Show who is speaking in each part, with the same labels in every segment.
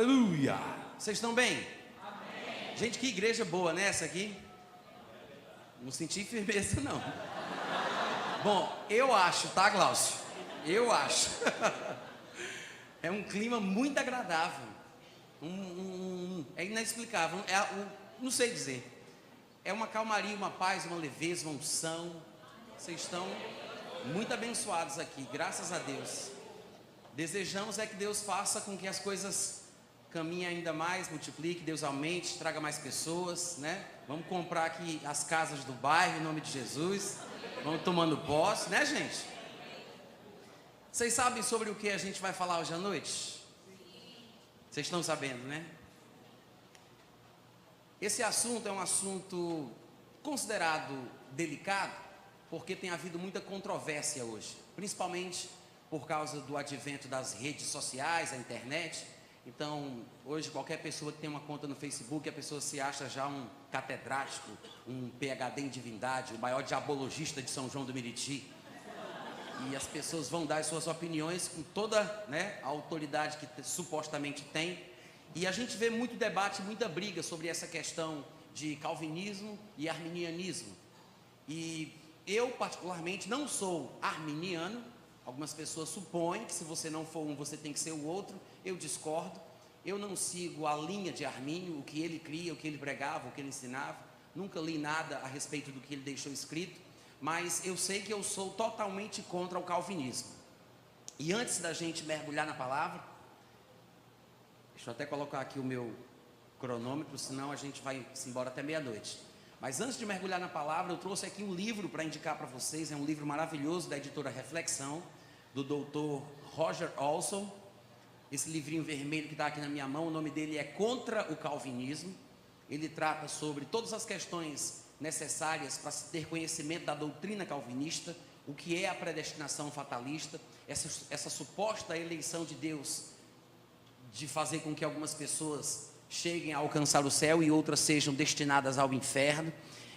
Speaker 1: Aleluia! Vocês estão bem? Amém. Gente, que igreja boa, né, essa aqui? Não senti firmeza, não. Bom, eu acho, tá, Glaucio? Eu acho. É um clima muito agradável. É inexplicável. Não sei dizer. É uma calmaria, uma paz, uma leveza, uma unção. Vocês estão muito abençoados aqui, graças a Deus. Desejamos é que Deus faça com que as coisas caminhem ainda mais, multiplique, Deus aumente, traga mais pessoas, né? Vamos comprar aqui as casas do bairro, em nome de Jesus. Vamos tomando posse, né, gente? Vocês sabem sobre o que a gente vai falar hoje à noite? Vocês estão sabendo, né? Esse assunto é um assunto considerado delicado, porque tem havido muita controvérsia hoje, principalmente por causa do advento das redes sociais, a internet. Então, hoje qualquer pessoa que tem uma conta no Facebook, a pessoa se acha já um catedrático, um PhD em divindade, o maior diabologista de São João do Meriti. E as pessoas vão dar as suas opiniões com toda, né, a autoridade que supostamente tem. E a gente vê muito debate, muita briga sobre essa questão de calvinismo e arminianismo. E eu, particularmente, não sou arminiano. Algumas pessoas supõem que se você não for um, você tem que ser o outro. Eu discordo. Eu não sigo a linha de Armínio, o que ele cria, o que ele pregava, o que ele ensinava. Nunca li nada a respeito do que ele deixou escrito. Mas eu sei que eu sou totalmente contra o calvinismo. E antes da gente mergulhar na palavra, deixa eu até colocar aqui o meu cronômetro, senão a gente vai se embora até meia-noite. Mas antes de mergulhar na palavra, eu trouxe aqui um livro para indicar para vocês. É um livro maravilhoso da editora Reflexão, do Dr. Roger Olson. Esse livrinho vermelho que está aqui na minha mão, o nome dele é Contra o Calvinismo. Ele trata sobre todas as questões necessárias para se ter conhecimento da doutrina calvinista, o que é a predestinação fatalista, essa suposta eleição de Deus de fazer com que algumas pessoas cheguem a alcançar o céu e outras sejam destinadas ao inferno.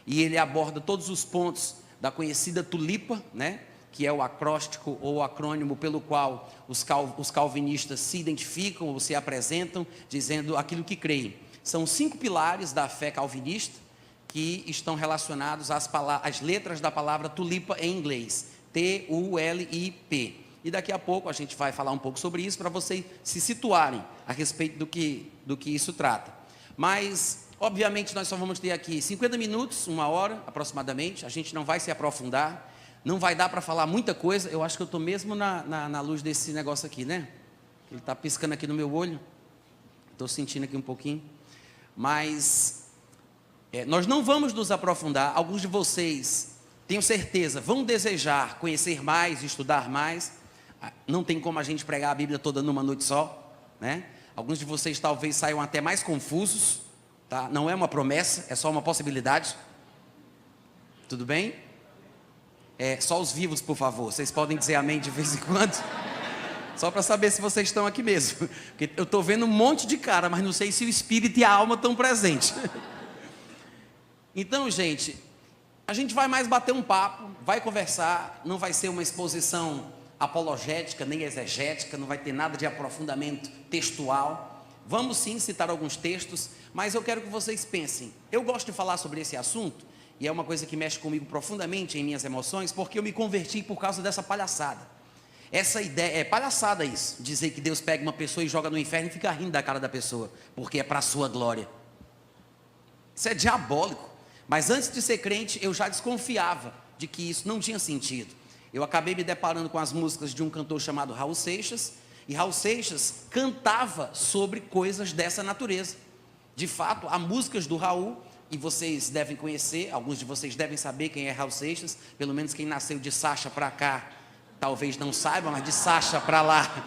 Speaker 1: E ele aborda todos os pontos da conhecida tulipa, né, que é o acróstico ou o acrônimo pelo qual os calvinistas se identificam ou se apresentam, dizendo aquilo que creem. São 5 pilares da fé calvinista que estão relacionados às letras da palavra tulipa em inglês, T-U-L-I-P. E daqui a pouco a gente vai falar um pouco sobre isso, para vocês se situarem a respeito do que isso trata. Mas, obviamente, nós só vamos ter aqui 50 minutos, 1 hora aproximadamente. A gente não vai se aprofundar, não vai dar para falar muita coisa. Eu acho que eu estou mesmo na luz desse negócio aqui, né? Ele está piscando aqui no meu olho. Estou sentindo aqui um pouquinho. Mas nós não vamos nos aprofundar. Alguns de vocês, tenho certeza, vão desejar conhecer mais, estudar mais. Não tem como a gente pregar a Bíblia toda numa noite só, né? Alguns de vocês talvez saiam até mais confusos, tá? Não é uma promessa, é só uma possibilidade. Tudo bem? Só os vivos, por favor. Vocês podem dizer amém de vez em quando? Só para saber se vocês estão aqui mesmo. Porque eu estou vendo um monte de cara, mas não sei se o espírito e a alma estão presentes. Então, gente, a gente vai mais bater um papo, vai conversar, não vai ser uma exposição apologética, nem exegética, não vai ter nada de aprofundamento textual. Vamos sim citar alguns textos, mas eu quero que vocês pensem. Eu gosto de falar sobre esse assunto, e é uma coisa que mexe comigo profundamente em minhas emoções, porque eu me converti por causa dessa palhaçada. Essa ideia, é palhaçada isso, dizer que Deus pega uma pessoa e joga no inferno e fica rindo da cara da pessoa, porque é para a sua glória. Isso é diabólico. Mas antes de ser crente, eu já desconfiava de que isso não tinha sentido. Eu acabei me deparando com as músicas de um cantor chamado Raul Seixas, e Raul Seixas cantava sobre coisas dessa natureza. De fato, há músicas do Raul, e vocês devem conhecer, alguns de vocês devem saber quem é Raul Seixas, pelo menos quem nasceu de Sacha para cá, talvez não saiba, mas de Sacha para lá,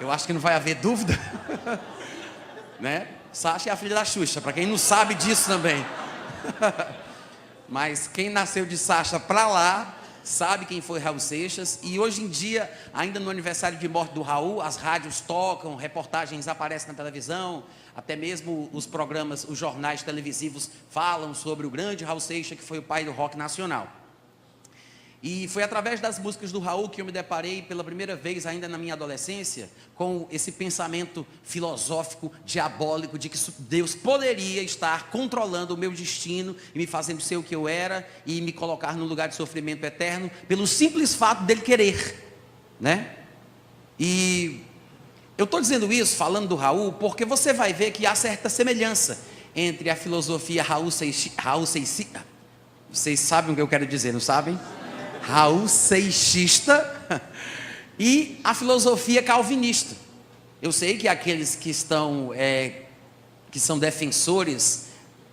Speaker 1: eu acho que não vai haver dúvida, né? Sacha é a filha da Xuxa, para quem não sabe disso também. Mas quem nasceu de Sacha para lá, sabe quem foi Raul Seixas. E hoje em dia, ainda no aniversário de morte do Raul, as rádios tocam, reportagens aparecem na televisão, até mesmo os programas, os jornais televisivos falam sobre o grande Raul Seixas, que foi o pai do rock nacional. E foi através das músicas do Raul que eu me deparei pela primeira vez, ainda na minha adolescência, com esse pensamento filosófico, diabólico, de que Deus poderia estar controlando o meu destino e me fazendo ser o que eu era e me colocar num lugar de sofrimento eterno, pelo simples fato dele querer, né? E eu estou dizendo isso, falando do Raul, porque você vai ver que há certa semelhança entre a filosofia Raul Seixista, vocês sabem o que eu quero dizer, não sabem? Raul Seixista e a filosofia calvinista. Eu sei que aqueles que são defensores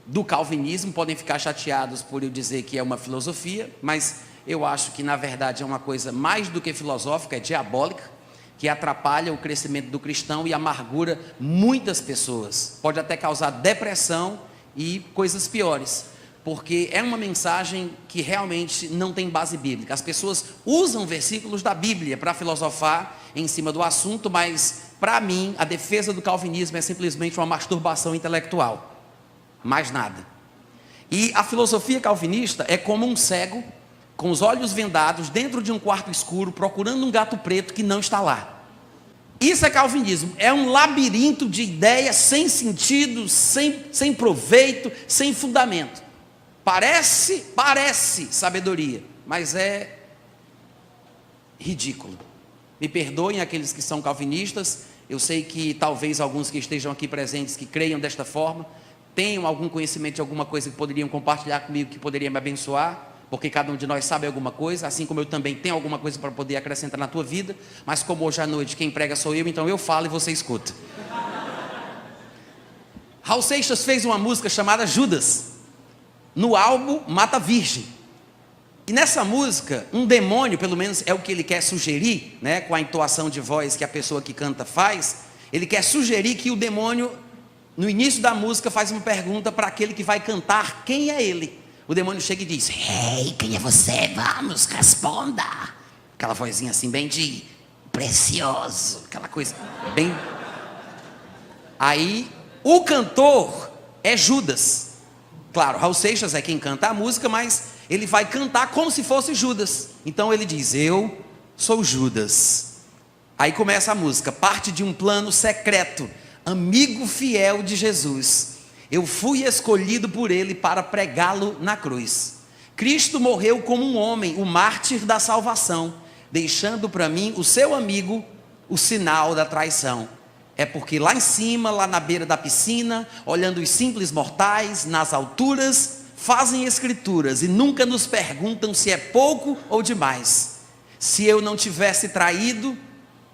Speaker 1: do calvinismo podem ficar chateados por eu dizer que é uma filosofia, mas eu acho que na verdade é uma coisa mais do que filosófica, é diabólica, que atrapalha o crescimento do cristão e amargura muitas pessoas. Pode até causar depressão e coisas piores, porque é uma mensagem que realmente não tem base bíblica. As pessoas usam versículos da Bíblia para filosofar em cima do assunto, mas para mim a defesa do calvinismo é simplesmente uma masturbação intelectual, mais nada. E a filosofia calvinista é como um cego com os olhos vendados dentro de um quarto escuro procurando um gato preto que não está lá. Isso é calvinismo, é um labirinto de ideias sem sentido, sem proveito, sem fundamento. Parece sabedoria, mas é ridículo. Me perdoem aqueles que são calvinistas, eu sei que talvez alguns que estejam aqui presentes, que creiam desta forma, tenham algum conhecimento de alguma coisa que poderiam compartilhar comigo, que poderia me abençoar, porque cada um de nós sabe alguma coisa, assim como eu também tenho alguma coisa para poder acrescentar na tua vida, mas como hoje à noite quem prega sou eu, então eu falo e você escuta. Raul Seixas fez uma música chamada Judas, no álbum Mata Virgem. E nessa música, um demônio, pelo menos é o que ele quer sugerir, né, com a entoação de voz que a pessoa que canta faz, ele quer sugerir que o demônio, no início da música, faz uma pergunta para aquele que vai cantar, quem é ele? O demônio chega e diz, ei, quem é você? Vamos, responda. Aquela vozinha assim, bem de precioso, aquela coisa, bem... Aí, o cantor é Judas. Claro, Raul Seixas é quem canta a música, mas ele vai cantar como se fosse Judas. Então ele diz, eu sou Judas. Aí começa a música, parte de um plano secreto, amigo fiel de Jesus. Eu fui escolhido por ele para pregá-lo na cruz. Cristo morreu como um homem, o mártir da salvação, deixando para mim, o seu amigo, o sinal da traição. É porque lá em cima, lá na beira da piscina, olhando os simples mortais, nas alturas, fazem escrituras e nunca nos perguntam se é pouco ou demais. Se eu não tivesse traído,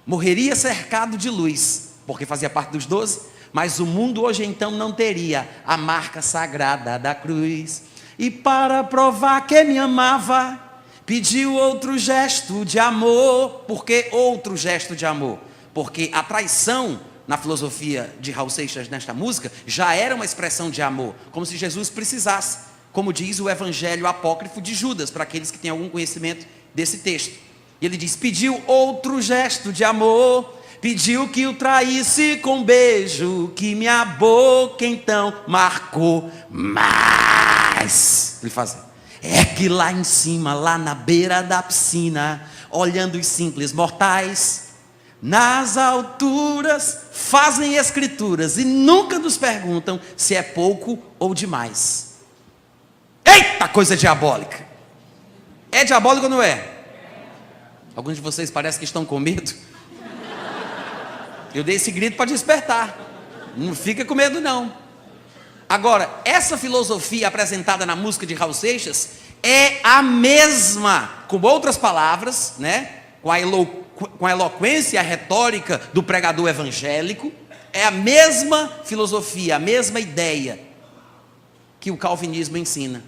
Speaker 1: morreria cercado de luz, porque fazia parte dos 12, mas o mundo hoje então não teria a marca sagrada da cruz. E para provar que me amava, pediu outro gesto de amor. Por que outro gesto de amor? Porque a traição, na filosofia de Raul Seixas, nesta música, já era uma expressão de amor, como se Jesus precisasse, como diz o evangelho apócrifo de Judas, para aqueles que têm algum conhecimento desse texto. E ele diz, pediu outro gesto de amor, pediu que o traísse com beijo, que minha boca então marcou, mas, ele faz, é que lá em cima, lá na beira da piscina, olhando os simples mortais, nas alturas fazem escrituras e nunca nos perguntam se é pouco ou demais. Eita, coisa diabólica! É diabólico ou não é? Alguns de vocês parecem que estão com medo. Eu dei esse grito para despertar. Não fica com medo não. Agora, essa filosofia apresentada na música de Raul Seixas é a mesma, com outras palavras, né? Com a eloquência, a retórica do pregador evangélico, é a mesma filosofia, a mesma ideia que o calvinismo ensina.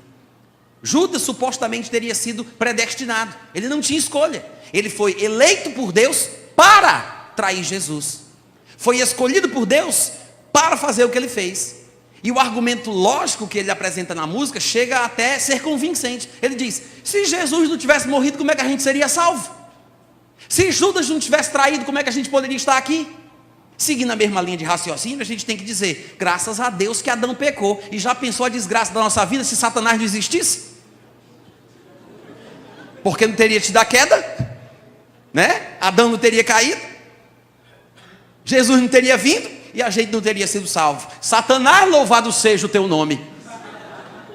Speaker 1: Judas supostamente teria sido predestinado, ele não tinha escolha, ele foi eleito por Deus para trair Jesus, foi escolhido por Deus para fazer o que ele fez. E o argumento lógico que ele apresenta na música chega até ser convincente. Ele diz, se Jesus não tivesse morrido, como é que a gente seria salvo? Se Judas não tivesse traído, como é que a gente poderia estar aqui? Seguindo a mesma linha de raciocínio, a gente tem que dizer, graças a Deus que Adão pecou. E já pensou a desgraça da nossa vida se Satanás não existisse? porque não teria tido a queda, né? Adão não teria caído, Jesus não teria vindo e a gente não teria sido salvo. Satanás, louvado seja o teu nome.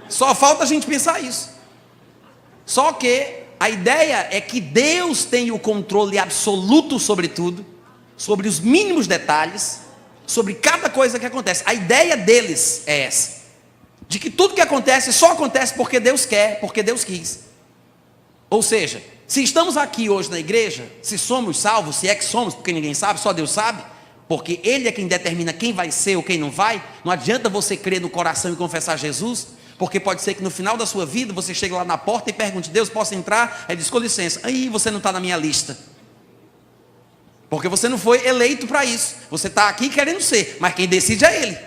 Speaker 1: Só falta a gente pensar isso. Só que a ideia é que Deus tem o controle absoluto sobre tudo, sobre os mínimos detalhes, sobre cada coisa que acontece. A ideia deles é essa, de que tudo que acontece só acontece porque Deus quer, porque Deus quis. Ou seja, se estamos aqui hoje na igreja, se somos salvos, se é que somos, porque ninguém sabe, só Deus sabe, porque Ele é quem determina quem vai ser ou quem não vai. Não adianta você crer no coração e confessar Jesus, porque pode ser que no final da sua vida você chegue lá na porta e pergunte: Deus, posso entrar? Aí diz: com licença, aí você não está na minha lista, porque você não foi eleito para isso. Você está aqui querendo ser, mas quem decide é Ele.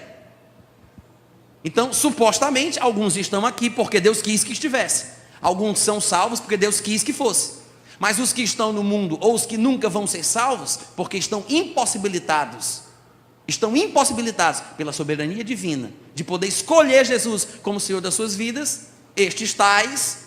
Speaker 1: Então, supostamente, alguns estão aqui porque Deus quis que estivesse. Alguns são salvos porque Deus quis que fosse. Mas os que estão no mundo, ou os que nunca vão ser salvos, porque estão impossibilitados pela soberania divina, de poder escolher Jesus como Senhor das suas vidas, estes tais,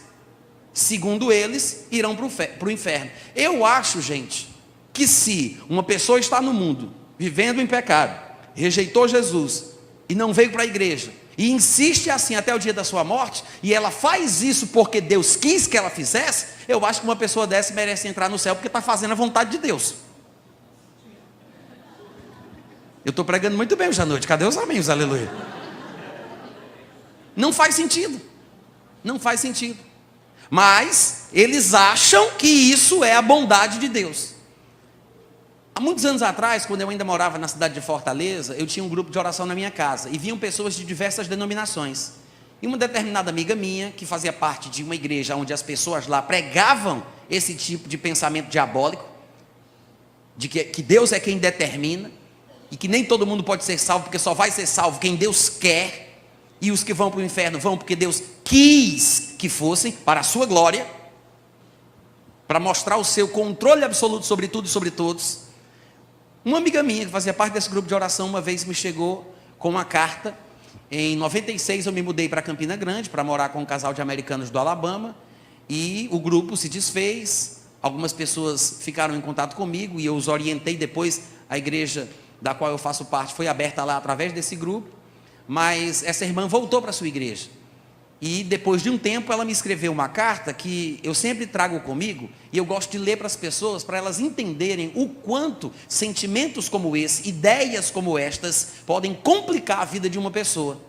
Speaker 1: segundo eles, irão para o inferno. Eu acho, gente, que se uma pessoa está no mundo, vivendo em pecado, rejeitou Jesus, e não veio para a igreja, e insiste assim até o dia da sua morte, e ela faz isso porque Deus quis que ela fizesse, eu acho que uma pessoa dessa merece entrar no céu, porque está fazendo a vontade de Deus. Eu estou pregando muito bem hoje à noite, cadê os amém, aleluia? Não faz sentido, não faz sentido, mas eles acham que isso é a bondade de Deus. Há muitos anos atrás, quando eu ainda morava na cidade de Fortaleza, eu tinha um grupo de oração na minha casa, e vinham pessoas de diversas denominações. E uma determinada amiga minha, que fazia parte de uma igreja onde as pessoas lá pregavam esse tipo de pensamento diabólico, de que Deus é quem determina, e que nem todo mundo pode ser salvo, porque só vai ser salvo quem Deus quer, e os que vão para o inferno vão porque Deus quis que fossem, para a sua glória, para mostrar o seu controle absoluto sobre tudo e sobre todos. Uma amiga minha, que fazia parte desse grupo de oração, uma vez me chegou com uma carta. Em 96 eu me mudei para Campina Grande, para morar com um casal de americanos do Alabama, e o grupo se desfez. Algumas pessoas ficaram em contato comigo, e eu os orientei. Depois a igreja da qual eu faço parte foi aberta lá através desse grupo, mas essa irmã voltou para a sua igreja. E depois de um tempo ela me escreveu uma carta que eu sempre trago comigo, e eu gosto de ler para as pessoas, para elas entenderem o quanto sentimentos como esse, ideias como estas, podem complicar a vida de uma pessoa.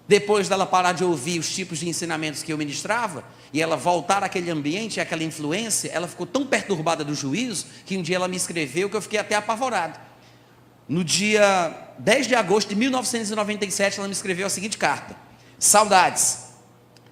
Speaker 1: Depois dela parar de ouvir os tipos de ensinamentos que eu ministrava, e ela voltar àquele ambiente, àquela influência, ela ficou tão perturbada do juízo, que um dia ela me escreveu que eu fiquei até apavorado. No dia 10 de agosto de 1997, ela me escreveu a seguinte carta: saudades,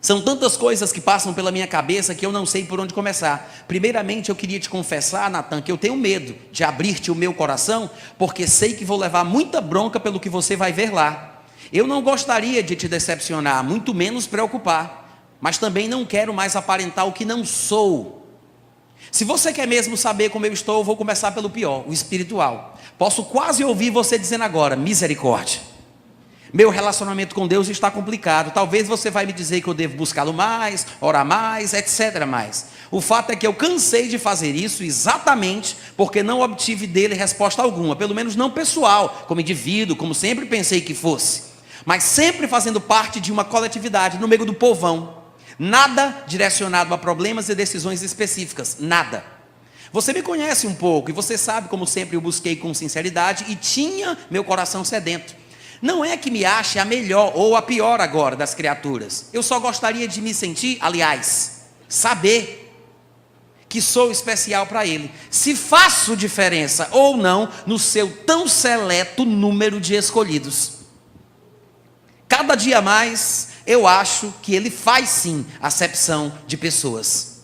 Speaker 1: são tantas coisas que passam pela minha cabeça que eu não sei por onde começar. Primeiramente eu queria te confessar, Natan, que eu tenho medo de abrir-te o meu coração, porque sei que vou levar muita bronca pelo que você vai ver lá. Eu não gostaria de te decepcionar, muito menos preocupar, mas também não quero mais aparentar o que não sou. Se você quer mesmo saber como eu estou, eu vou começar pelo pior, o espiritual. Posso quase ouvir você dizendo agora: misericórdia. Meu relacionamento com Deus está complicado. Talvez você vai me dizer que eu devo buscá-lo mais, orar mais, etc. mais. O fato é que eu cansei de fazer isso exatamente porque não obtive dele resposta alguma. Pelo menos não pessoal, como indivíduo, como sempre pensei que fosse. Mas sempre fazendo parte de uma coletividade, no meio do povão. Nada direcionado a problemas e decisões específicas. Nada. Você me conhece um pouco e você sabe como sempre eu busquei com sinceridade e tinha meu coração sedento. Não é que me ache a melhor ou a pior agora das criaturas. Eu só gostaria de me sentir, aliás, saber que sou especial para Ele. Se faço diferença ou não no seu tão seleto número de escolhidos. Cada dia mais eu acho que Ele faz sim acepção de pessoas.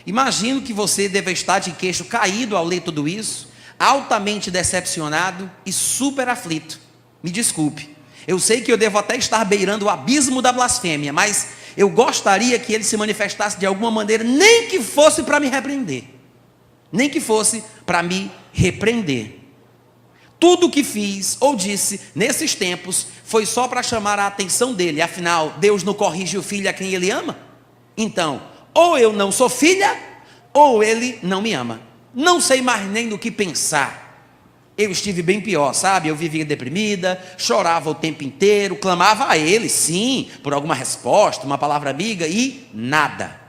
Speaker 1: Imagino que você deve estar de queixo caído ao ler tudo isso, altamente decepcionado e super aflito. Me desculpe, eu sei que eu devo até estar beirando o abismo da blasfêmia, mas eu gostaria que ele se manifestasse de alguma maneira, nem que fosse para me repreender. Nem que fosse para me repreender. Tudo o que fiz ou disse nesses tempos foi só para chamar a atenção dele. Afinal, Deus não corrige o filho a quem ele ama? Então, ou eu não sou filha, ou ele não me ama. Não sei mais nem do que pensar. Eu estive bem pior, sabe? Eu vivia deprimida, chorava o tempo inteiro, clamava a ele, sim, por alguma resposta, uma palavra amiga, e nada.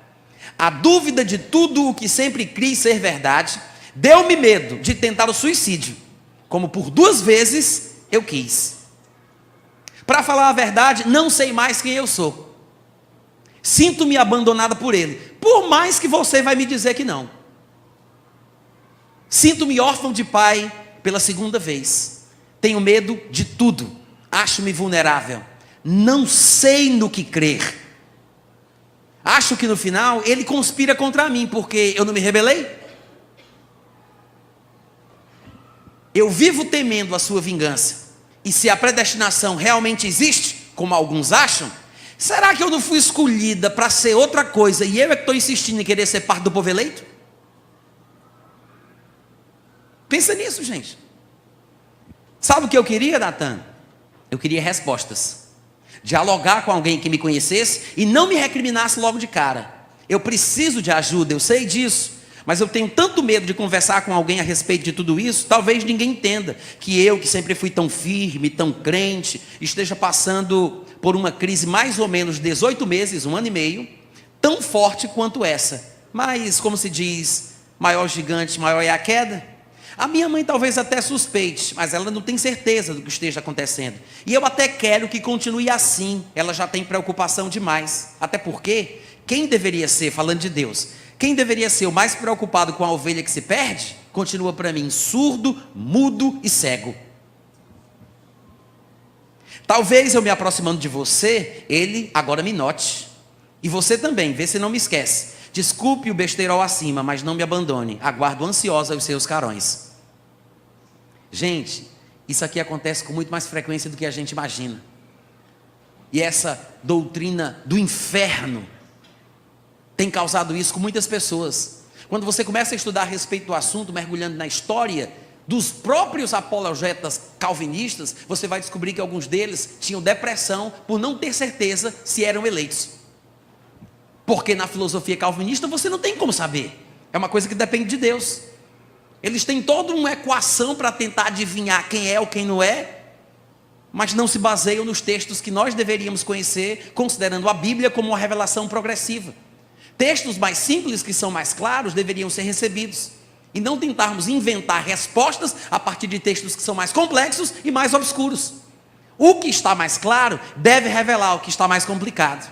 Speaker 1: A dúvida de tudo o que sempre quis ser verdade deu-me medo de tentar o suicídio, como por 2 vezes eu quis. Para falar a verdade, não sei mais quem eu sou. Sinto-me abandonada por ele, por mais que você vai me dizer que não. Sinto-me órfão de pai pela 2ª vez. Tenho medo de tudo. Acho-me vulnerável. Não sei no que crer. Acho que no final ele conspira contra mim, porque eu não me rebelei. Eu vivo temendo a sua vingança. E se a predestinação realmente existe, como alguns acham, será que eu não fui escolhida para ser outra coisa e eu é que estou insistindo em querer ser parte do povo eleito? Pensa nisso, gente. Sabe o que eu queria, Natan? Eu queria respostas. Dialogar com alguém que me conhecesse e não me recriminasse logo de cara. Eu preciso de ajuda, eu sei disso. Mas eu tenho tanto medo de conversar com alguém a respeito de tudo isso, talvez ninguém entenda que eu, que sempre fui tão firme, tão crente, esteja passando por uma crise mais ou menos 18 meses, 1 ano e meio, tão forte quanto essa. Mas, como se diz, maior gigante, maior é a queda. A minha mãe talvez até suspeite, mas ela não tem certeza do que esteja acontecendo. E eu até quero que continue assim, ela já tem preocupação demais. Até porque, quem deveria ser, falando de Deus, quem deveria ser o mais preocupado com a ovelha que se perde, continua para mim surdo, mudo e cego. Talvez eu me aproximando de você, ele agora me note. E você também, vê se não me esquece. Desculpe o besteirol acima, mas não me abandone. Aguardo ansiosa os seus carões. Gente, isso aqui acontece com muito mais frequência do que a gente imagina. E essa doutrina do inferno tem causado isso com muitas pessoas. Quando você começa a estudar a respeito do assunto, mergulhando na história dos próprios apologetas calvinistas, você vai descobrir que alguns deles tinham depressão por não ter certeza se eram eleitos. Porque na filosofia calvinista você não tem como saber. É uma coisa que depende de Deus. Eles têm toda uma equação para tentar adivinhar quem é ou quem não é, mas não se baseiam nos textos que nós deveríamos conhecer, considerando a Bíblia como uma revelação progressiva. Textos mais simples, que são mais claros, deveriam ser recebidos. E não tentarmos inventar respostas a partir de textos que são mais complexos e mais obscuros. O que está mais claro deve revelar o que está mais complicado.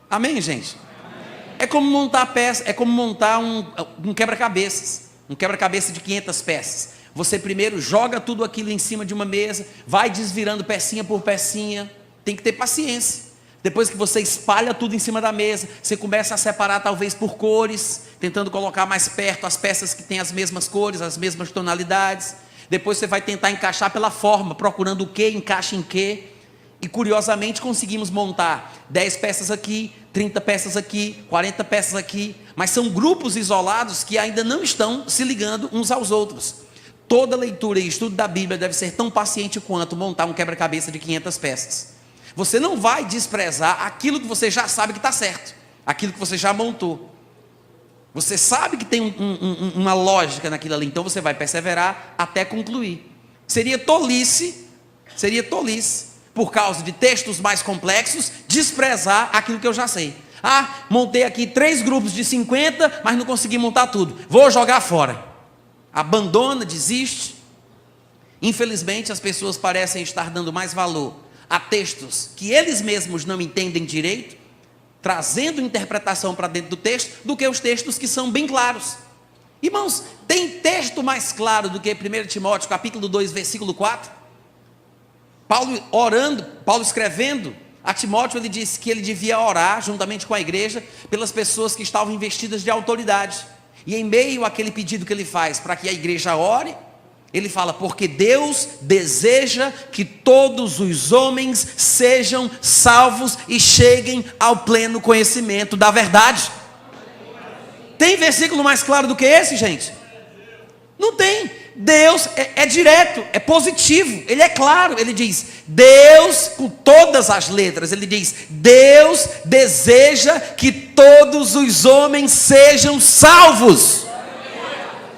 Speaker 1: Amém, gente? Amém. É como montar peça, é como montar um quebra-cabeças. Um quebra-cabeça de 500 peças. Você primeiro joga tudo aquilo em cima de uma mesa, vai desvirando pecinha por pecinha. Tem que ter paciência. Depois que você espalha tudo em cima da mesa, você começa a separar talvez por cores, tentando colocar mais perto as peças que têm as mesmas cores, as mesmas tonalidades. Depois você vai tentar encaixar pela forma, procurando o que encaixa em que. E curiosamente conseguimos montar 10 peças aqui, 30 peças aqui, 40 peças aqui. Mas são grupos isolados que ainda não estão se ligando uns aos outros. Toda leitura e estudo da Bíblia deve ser tão paciente quanto montar um quebra-cabeça de 500 peças. Você não vai desprezar aquilo que você já sabe que está certo, aquilo que você já montou. Você sabe que tem uma lógica naquilo ali, então você vai perseverar até concluir. Seria tolice, por causa de textos mais complexos, desprezar aquilo que eu já sei. Ah, montei aqui 3 grupos de 50, mas não consegui montar tudo. Vou jogar fora. Abandona, desiste. Infelizmente, as pessoas parecem estar dando mais valor a textos que eles mesmos não entendem direito, trazendo interpretação para dentro do texto, do que os textos que são bem claros. Irmãos, tem texto mais claro do que 1 Timóteo, capítulo 2, versículo 4? Paulo escrevendo a Timóteo, ele disse que ele devia orar, juntamente com a igreja, pelas pessoas que estavam investidas de autoridade. E em meio àquele pedido que ele faz para que a igreja ore, ele fala, porque Deus deseja que todos os homens sejam salvos e cheguem ao pleno conhecimento da verdade. Tem versículo mais claro do que esse, gente? Não tem. Deus é direto, é positivo, ele é claro, ele diz, Deus, com todas as letras, ele diz, Deus deseja que todos os homens sejam salvos.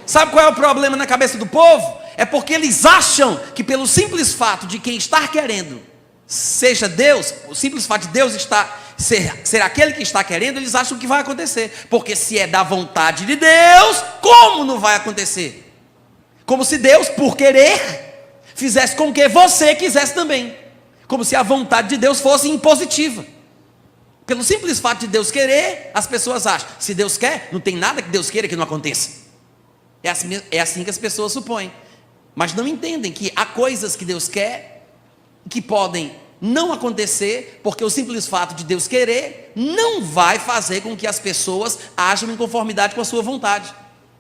Speaker 1: Sabe qual é o problema na cabeça do povo? É porque eles acham que pelo simples fato de quem está querendo seja Deus, o simples fato de Deus ser aquele que está querendo, eles acham que vai acontecer. Porque se é da vontade de Deus, como não vai acontecer? Como se Deus, por querer, fizesse com que você quisesse também. Como se a vontade de Deus fosse impositiva. Pelo simples fato de Deus querer, as pessoas acham, se Deus quer, não tem nada que Deus queira que não aconteça. É assim que as pessoas supõem. Mas não entendem que há coisas que Deus quer, que podem não acontecer, porque o simples fato de Deus querer, não vai fazer com que as pessoas ajam em conformidade com a sua vontade.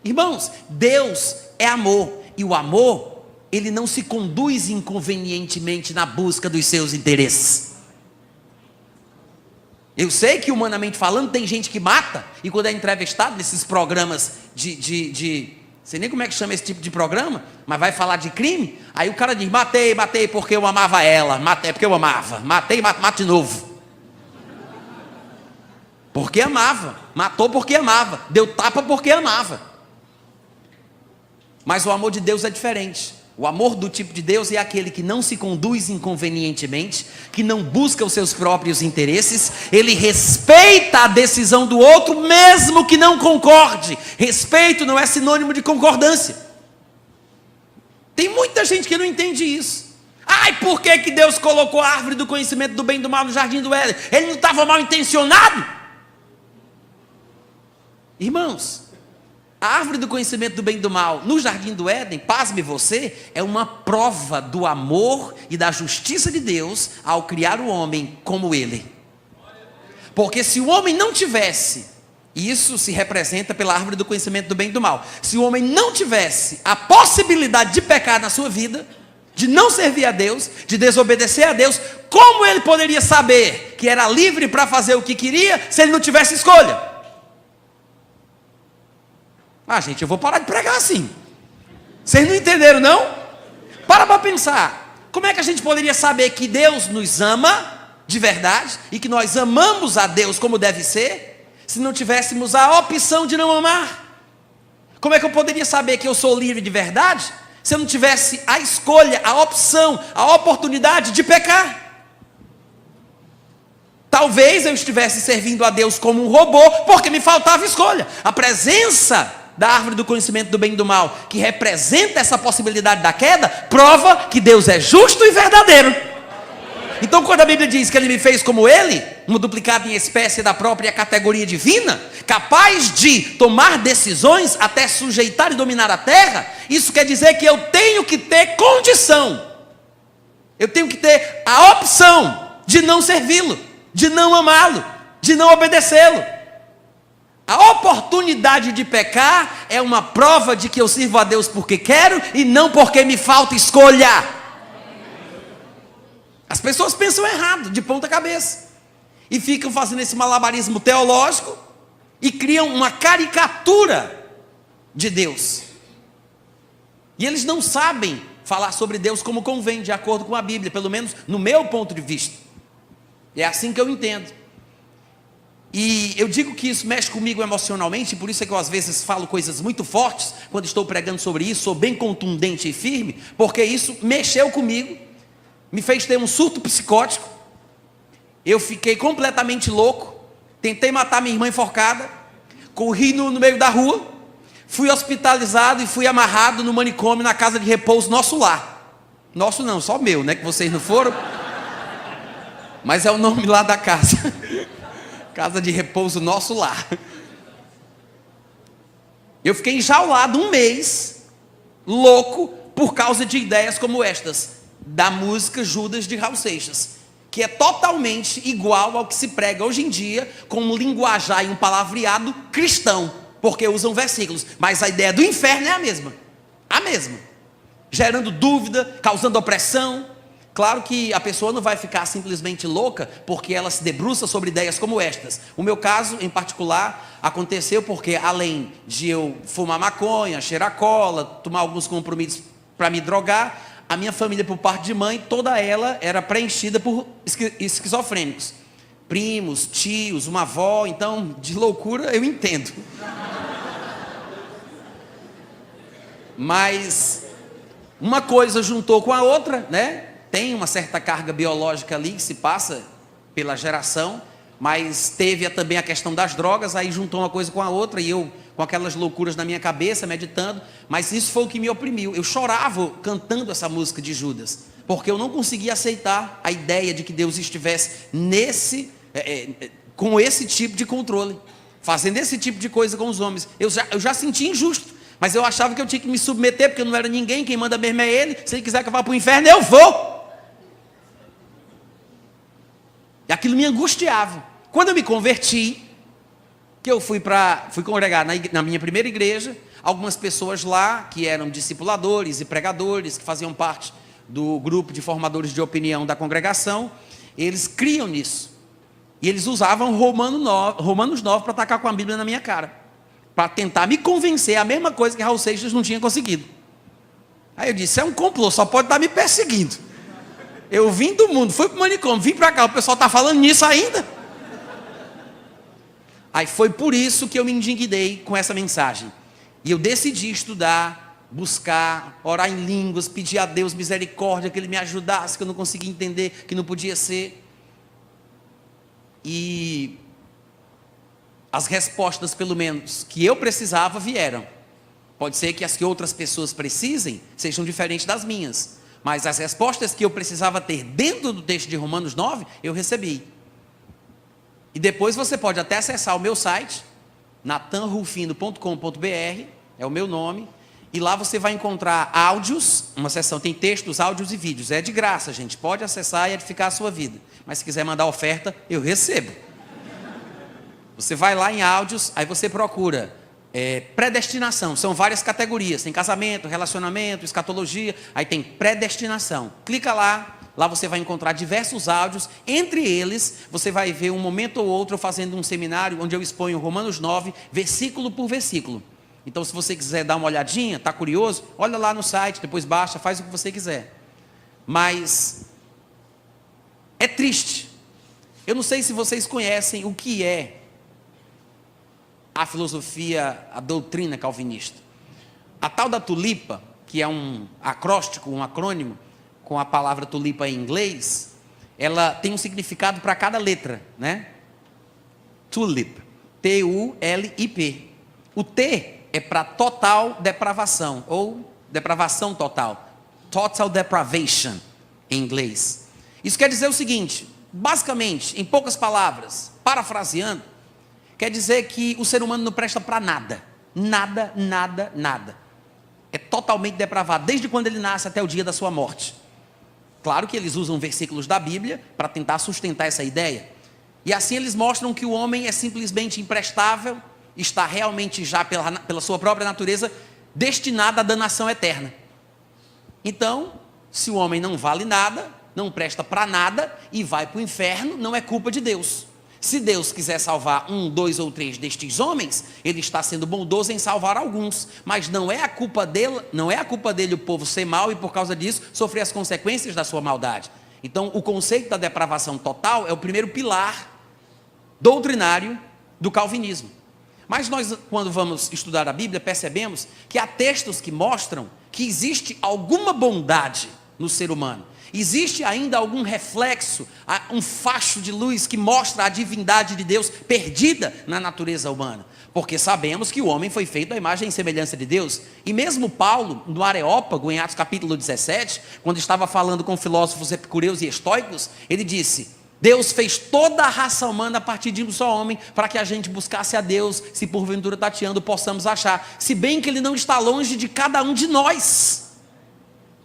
Speaker 1: Irmãos, Deus é amor, e o amor, ele não se conduz inconvenientemente na busca dos seus interesses. Eu sei que, humanamente falando, tem gente que mata, e quando é entrevistado nesses programas sei nem como é que chama esse tipo de programa, mas vai falar de crime, aí o cara diz, matei porque eu amava ela, matei porque eu amava, matei, mato de novo. Porque amava, matou porque amava, deu tapa porque amava. Mas o amor de Deus é diferente. O amor do tipo de Deus é aquele que não se conduz inconvenientemente, que não busca os seus próprios interesses, ele respeita a decisão do outro, mesmo que não concorde. Respeito não é sinônimo de concordância. Tem muita gente que não entende isso. Ai, por que Deus colocou a árvore do conhecimento do bem e do mal no jardim do Éden? Ele não estava mal intencionado? Irmãos, a árvore do conhecimento do bem e do mal no jardim do Éden, pasme você, é uma prova do amor e da justiça de Deus ao criar o homem como ele. Porque se o homem não tivesse, isso se representa pela árvore do conhecimento do bem e do mal, se o homem não tivesse a possibilidade de pecar na sua vida, de não servir a Deus, de desobedecer a Deus, como ele poderia saber que era livre para fazer o que queria, se ele não tivesse escolha? Ah, gente, eu vou parar de pregar assim. Vocês não entenderam, não? Para pensar. Como é que a gente poderia saber que Deus nos ama de verdade e que nós amamos a Deus como deve ser, se não tivéssemos a opção de não amar? Como é que eu poderia saber que eu sou livre de verdade se eu não tivesse a escolha, a opção, a oportunidade de pecar? Talvez eu estivesse servindo a Deus como um robô, porque me faltava escolha. A presença da árvore do conhecimento do bem e do mal, que representa essa possibilidade da queda, prova que Deus é justo e verdadeiro. Então, quando a Bíblia diz que ele me fez como ele, uma duplicada em espécie da própria categoria divina, capaz de tomar decisões até sujeitar e dominar a terra, isso quer dizer que eu tenho que ter condição, eu tenho que ter a opção de não servi-lo, de não amá-lo, de não obedecê-lo. A oportunidade de pecar é uma prova de que eu sirvo a Deus porque quero e não porque me falta escolha. As pessoas pensam errado, de ponta cabeça, e ficam fazendo esse malabarismo teológico e criam uma caricatura de Deus. E eles não sabem falar sobre Deus como convém, de acordo com a Bíblia, pelo menos no meu ponto de vista. É assim que eu entendo. E eu digo que isso mexe comigo emocionalmente, por isso é que eu às vezes falo coisas muito fortes, quando estou pregando sobre isso, sou bem contundente e firme, porque isso mexeu comigo, me fez ter um surto psicótico, eu fiquei completamente louco, tentei matar minha irmã enforcada, corri no meio da rua, fui hospitalizado e fui amarrado no manicômio na casa de repouso Nosso Lar. Nosso não, só meu, né, que vocês não foram, mas é o nome lá da casa. Casa de repouso Nosso Lar. Eu fiquei enjaulado um mês, louco, por causa de ideias como estas, da música Judas de Raul Seixas, que é totalmente igual ao que se prega hoje em dia, com um linguajar e um palavreado cristão, porque usam versículos, mas a ideia do inferno é a mesma, gerando dúvida, causando opressão. Claro que a pessoa não vai ficar simplesmente louca porque ela se debruça sobre ideias como estas. O meu caso, em particular, aconteceu porque, além de eu fumar maconha, cheirar cola, tomar alguns compromissos para me drogar, a minha família, por parte de mãe, toda ela era preenchida por esquizofrênicos. primos, tios, uma avó, então de loucura eu entendo. Mas uma coisa juntou com a outra, né? Tem uma certa carga biológica ali que se passa pela geração, mas teve também a questão das drogas, aí juntou uma coisa com a outra, e eu com aquelas loucuras na minha cabeça, meditando, mas isso foi o que me oprimiu. Eu chorava cantando essa música de Judas, porque eu não conseguia aceitar a ideia de que Deus estivesse com esse tipo de controle, fazendo esse tipo de coisa com os homens. Eu já sentia injusto, mas eu achava que eu tinha que me submeter, porque eu não era ninguém, quem manda mesmo é Ele. Se Ele quiser que eu vá para o inferno, eu vou. E aquilo me angustiava. Quando eu me converti, que eu fui congregar na minha primeira igreja, algumas pessoas lá que eram discipuladores e pregadores, que faziam parte do grupo de formadores de opinião da congregação, eles criam nisso. E eles usavam Romanos 9 para atacar com a Bíblia na minha cara, para tentar me convencer a mesma coisa que Raul Seixas não tinha conseguido. Aí eu disse, é um complô, só pode estar me perseguindo. Eu vim do mundo, fui para o manicômio, vim para cá, o pessoal está falando nisso ainda. Aí foi por isso que eu me indignei com essa mensagem. E eu decidi estudar, buscar, orar em línguas, pedir a Deus misericórdia, que Ele me ajudasse, que eu não conseguia entender, que não podia ser. E as respostas, pelo menos, que eu precisava, vieram. Pode ser que as que outras pessoas precisem sejam diferentes das minhas, mas as respostas que eu precisava ter dentro do texto de Romanos 9, eu recebi. E depois você pode até acessar o meu site, natanrufino.com.br, é o meu nome, e lá você vai encontrar áudios, uma seção tem textos, áudios e vídeos. É de graça, gente, pode acessar e edificar a sua vida. Mas se quiser mandar oferta, eu recebo. Você vai lá em áudios, aí você procura predestinação, são várias categorias, tem casamento, relacionamento, escatologia, aí tem predestinação. Clica lá você vai encontrar diversos áudios, entre eles você vai ver um momento ou outro fazendo um seminário onde eu exponho Romanos 9, versículo por versículo. Então se você quiser dar uma olhadinha, está curioso, olha lá no site, depois baixa, faz o que você quiser. Mas é triste. Eu não sei se vocês conhecem o que é a filosofia, a doutrina calvinista. A tal da tulipa, que é um acróstico, um acrônimo, com a palavra tulipa em inglês, ela tem um significado para cada letra, né? Tulip, T-U-L-I-P. O T é para total depravação, ou depravação total. Total depravation, em inglês. Isso quer dizer o seguinte, basicamente, em poucas palavras, parafraseando, quer dizer que o ser humano não presta para nada. Nada, nada, nada. É totalmente depravado, desde quando ele nasce até o dia da sua morte. Claro que eles usam versículos da Bíblia para tentar sustentar essa ideia. E assim eles mostram que o homem é simplesmente imprestável, está realmente já pela sua própria natureza destinado à danação eterna. Então, se o homem não vale nada, não presta para nada e vai para o inferno, não é culpa de Deus. Se Deus quiser salvar 1, 2 ou 3 destes homens, Ele está sendo bondoso em salvar alguns, mas não é a culpa dele o povo ser mau e por causa disso sofrer as consequências da sua maldade. Então o conceito da depravação total é o primeiro pilar doutrinário do calvinismo. Mas nós, quando vamos estudar a Bíblia, percebemos que há textos que mostram que existe alguma bondade no ser humano. Existe ainda algum reflexo, um facho de luz que mostra a divindade de Deus perdida na natureza humana. Porque sabemos que o homem foi feito à imagem e semelhança de Deus. E mesmo Paulo, no Areópago, em Atos capítulo 17, quando estava falando com filósofos epicureus e estoicos, ele disse: Deus fez toda a raça humana a partir de um só homem, para que a gente buscasse a Deus, se porventura tateando possamos achar, se bem que Ele não está longe de cada um de nós.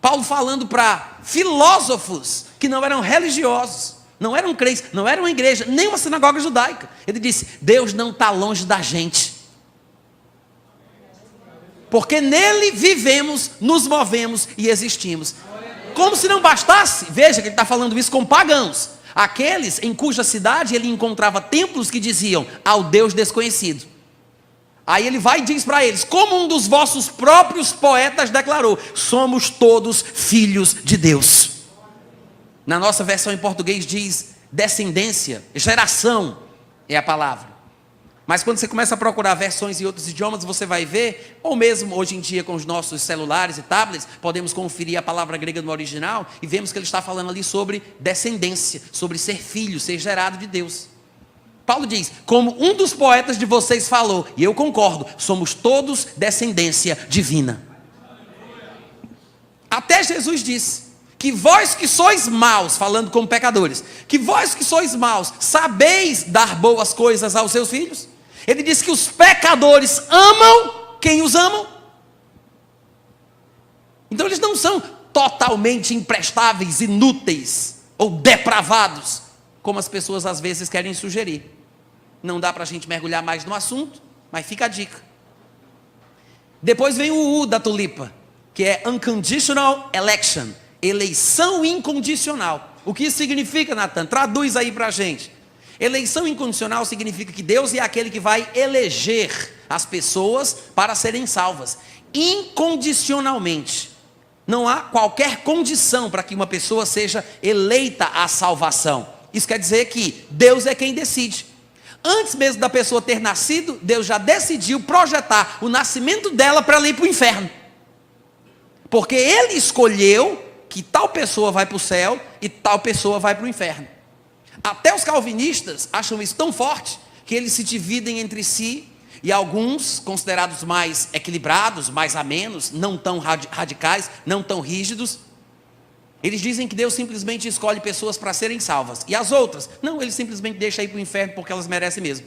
Speaker 1: Paulo falando para filósofos que não eram religiosos, não eram crentes, não eram uma igreja, nem uma sinagoga judaica. Ele disse: Deus não está longe da gente, porque nele vivemos, nos movemos e existimos. Como se não bastasse, veja que ele está falando isso com pagãos, aqueles em cuja cidade ele encontrava templos que diziam ao Deus desconhecido. Aí ele vai e diz para eles, como um dos vossos próprios poetas declarou: somos todos filhos de Deus. Na nossa versão em português diz: descendência, geração é a palavra. Mas quando você começa a procurar versões em outros idiomas, você vai ver, ou mesmo hoje em dia com os nossos celulares e tablets, podemos conferir a palavra grega no original e vemos que ele está falando ali sobre descendência, sobre ser filho, ser gerado de Deus. Paulo diz, como um dos poetas de vocês falou, e eu concordo, somos todos descendência divina. Até Jesus disse, que vós que sois maus, falando como pecadores, que vós que sois maus, sabeis dar boas coisas aos seus filhos? Ele diz que os pecadores amam quem os amam. Então eles não são totalmente imprestáveis, inúteis ou depravados, como as pessoas às vezes querem sugerir. Não dá para a gente mergulhar mais no assunto, mas fica a dica. Depois vem o U da tulipa, que é unconditional election, eleição incondicional. O que isso significa, Natan? Traduz aí para a gente. Eleição incondicional significa que Deus é aquele que vai eleger as pessoas para serem salvas, incondicionalmente. Não há qualquer condição para que uma pessoa seja eleita à salvação. Isso quer dizer que Deus é quem decide. Antes mesmo da pessoa ter nascido, Deus já decidiu projetar o nascimento dela para ela ir para o inferno. Porque Ele escolheu que tal pessoa vai para o céu e tal pessoa vai para o inferno. Até os calvinistas acham isso tão forte que eles se dividem entre si e alguns, considerados mais equilibrados, mais amenos, não tão radicais, não tão rígidos, eles dizem que Deus simplesmente escolhe pessoas para serem salvas. E as outras? Não, Ele simplesmente deixa ir para o inferno porque elas merecem mesmo.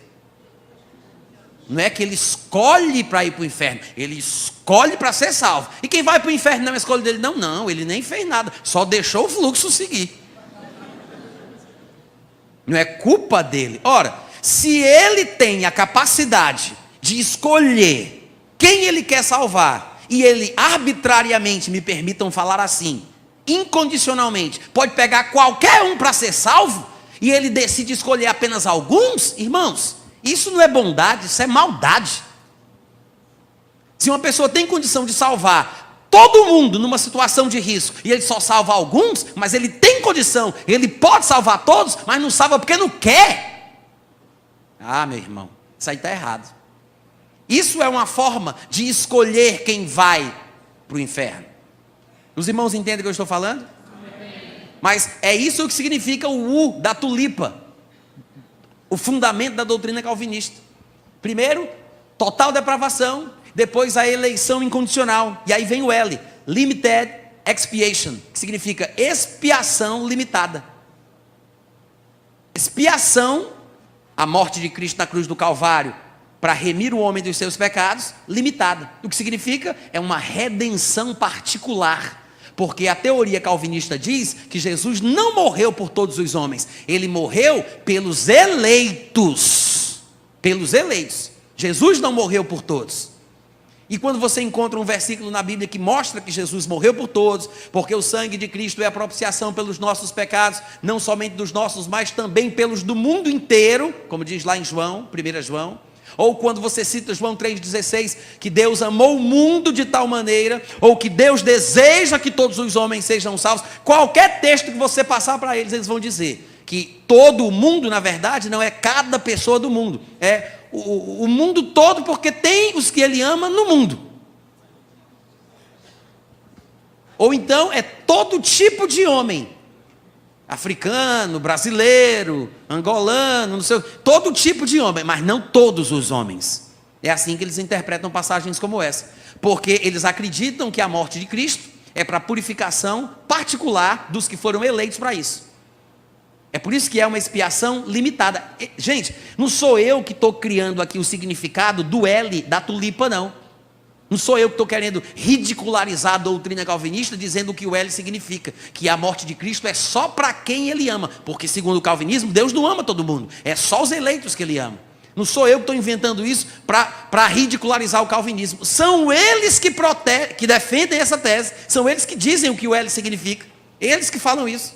Speaker 1: Não é que Ele escolhe para ir para o inferno, Ele escolhe para ser salvo. E quem vai para o inferno não é escolha dele? Não, Ele nem fez nada, só deixou o fluxo seguir. Não é culpa dele. Ora, se Ele tem a capacidade de escolher quem Ele quer salvar, e Ele arbitrariamente, me permitam falar assim, incondicionalmente, pode pegar qualquer um para ser salvo, e Ele decide escolher apenas alguns, irmãos, isso não é bondade, isso é maldade. Se uma pessoa tem condição de salvar todo mundo numa situação de risco, e Ele só salva alguns, mas Ele tem condição, Ele pode salvar todos, mas não salva porque não quer. Ah, meu irmão, isso aí está errado. Isso é uma forma de escolher quem vai para o inferno. Os irmãos entendem o que eu estou falando? Mas é isso que significa o U da tulipa, o fundamento da doutrina calvinista. Primeiro, total depravação, depois a eleição incondicional, e aí vem o L, limited expiation, que significa expiação limitada. Expiação, a morte de Cristo na cruz do Calvário, para remir o homem dos seus pecados, limitada. O que significa? É uma redenção particular. Porque a teoria calvinista diz que Jesus não morreu por todos os homens, Ele morreu pelos eleitos. Pelos eleitos. Jesus não morreu por todos. E quando você encontra um versículo na Bíblia que mostra que Jesus morreu por todos, porque o sangue de Cristo é a propiciação pelos nossos pecados, não somente dos nossos, mas também pelos do mundo inteiro, como diz lá em João, 1 João, ou quando você cita João 3,16, que Deus amou o mundo de tal maneira, ou que Deus deseja que todos os homens sejam salvos, qualquer texto que você passar para eles, eles vão dizer que todo o mundo, na verdade, não é cada pessoa do mundo, é o mundo todo, porque tem os que Ele ama no mundo. Ou então é todo tipo de homem, africano, brasileiro, angolano, não sei, todo tipo de homem, mas não todos os homens. É assim que eles interpretam passagens como essa, porque eles acreditam que a morte de Cristo é para purificação particular dos que foram eleitos para isso. É por isso que é uma expiação limitada. Gente, não sou eu que estou criando aqui o significado do L da tulipa, não. Não sou eu que estou querendo ridicularizar a doutrina calvinista dizendo o que o L significa, que a morte de Cristo é só para quem Ele ama, porque segundo o calvinismo, Deus não ama todo mundo, é só os eleitos que Ele ama. Não sou eu que estou inventando isso para ridicularizar o calvinismo, são eles que defendem essa tese, são eles que dizem o que o L significa, eles que falam isso,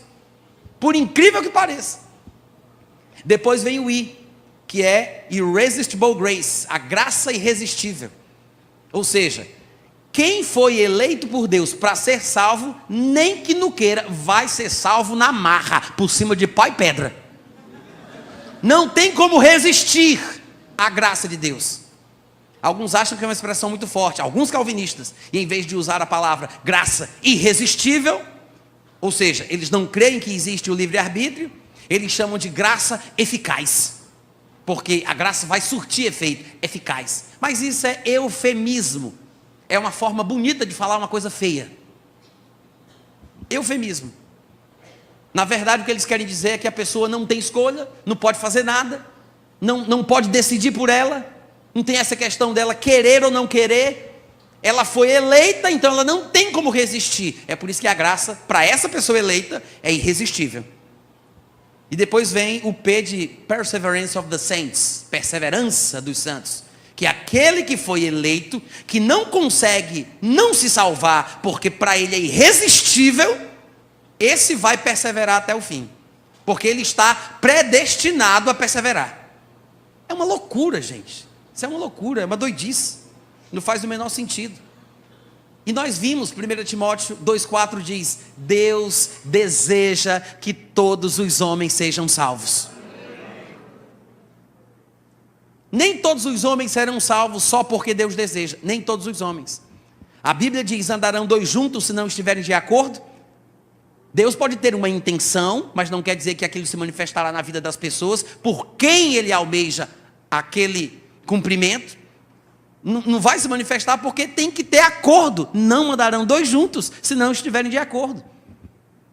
Speaker 1: por incrível que pareça. Depois vem o I, que é irresistible grace, a graça irresistível. Ou seja, quem foi eleito por Deus para ser salvo, nem que não queira, vai ser salvo na marra, por cima de pau e pedra. Não tem como resistir à graça de Deus. Alguns acham que é uma expressão muito forte, alguns calvinistas, e em vez de usar a palavra graça irresistível, ou seja, eles não creem que existe o livre-arbítrio, eles chamam de graça eficaz, porque a graça vai surtir efeito eficaz. Mas isso é eufemismo, é uma forma bonita de falar uma coisa feia. Eufemismo. Na verdade, o que eles querem dizer é que a pessoa não tem escolha, não pode fazer nada, não pode decidir por ela, não tem essa questão dela querer ou não querer, ela foi eleita, então ela não tem como resistir. É por isso que a graça, para essa pessoa eleita, é irresistível. E depois vem o P de Perseverance of the Saints, perseverança dos santos, que é aquele que foi eleito, que não consegue não se salvar, porque para ele é irresistível, esse vai perseverar até o fim, porque ele está predestinado a perseverar. É uma loucura, gente. Isso é uma loucura, é uma doidice. Não faz o menor sentido. E nós vimos, 1 Timóteo 2,4 diz: Deus deseja que todos os homens sejam salvos. Nem todos os homens serão salvos só porque Deus deseja. Nem todos os homens. A Bíblia diz: andarão dois juntos se não estiverem de acordo. Deus pode ter uma intenção, mas não quer dizer que aquilo se manifestará na vida das pessoas por quem Ele almeja aquele cumprimento. Não vai se manifestar porque tem que ter acordo. Não andarão dois juntos se não estiverem de acordo.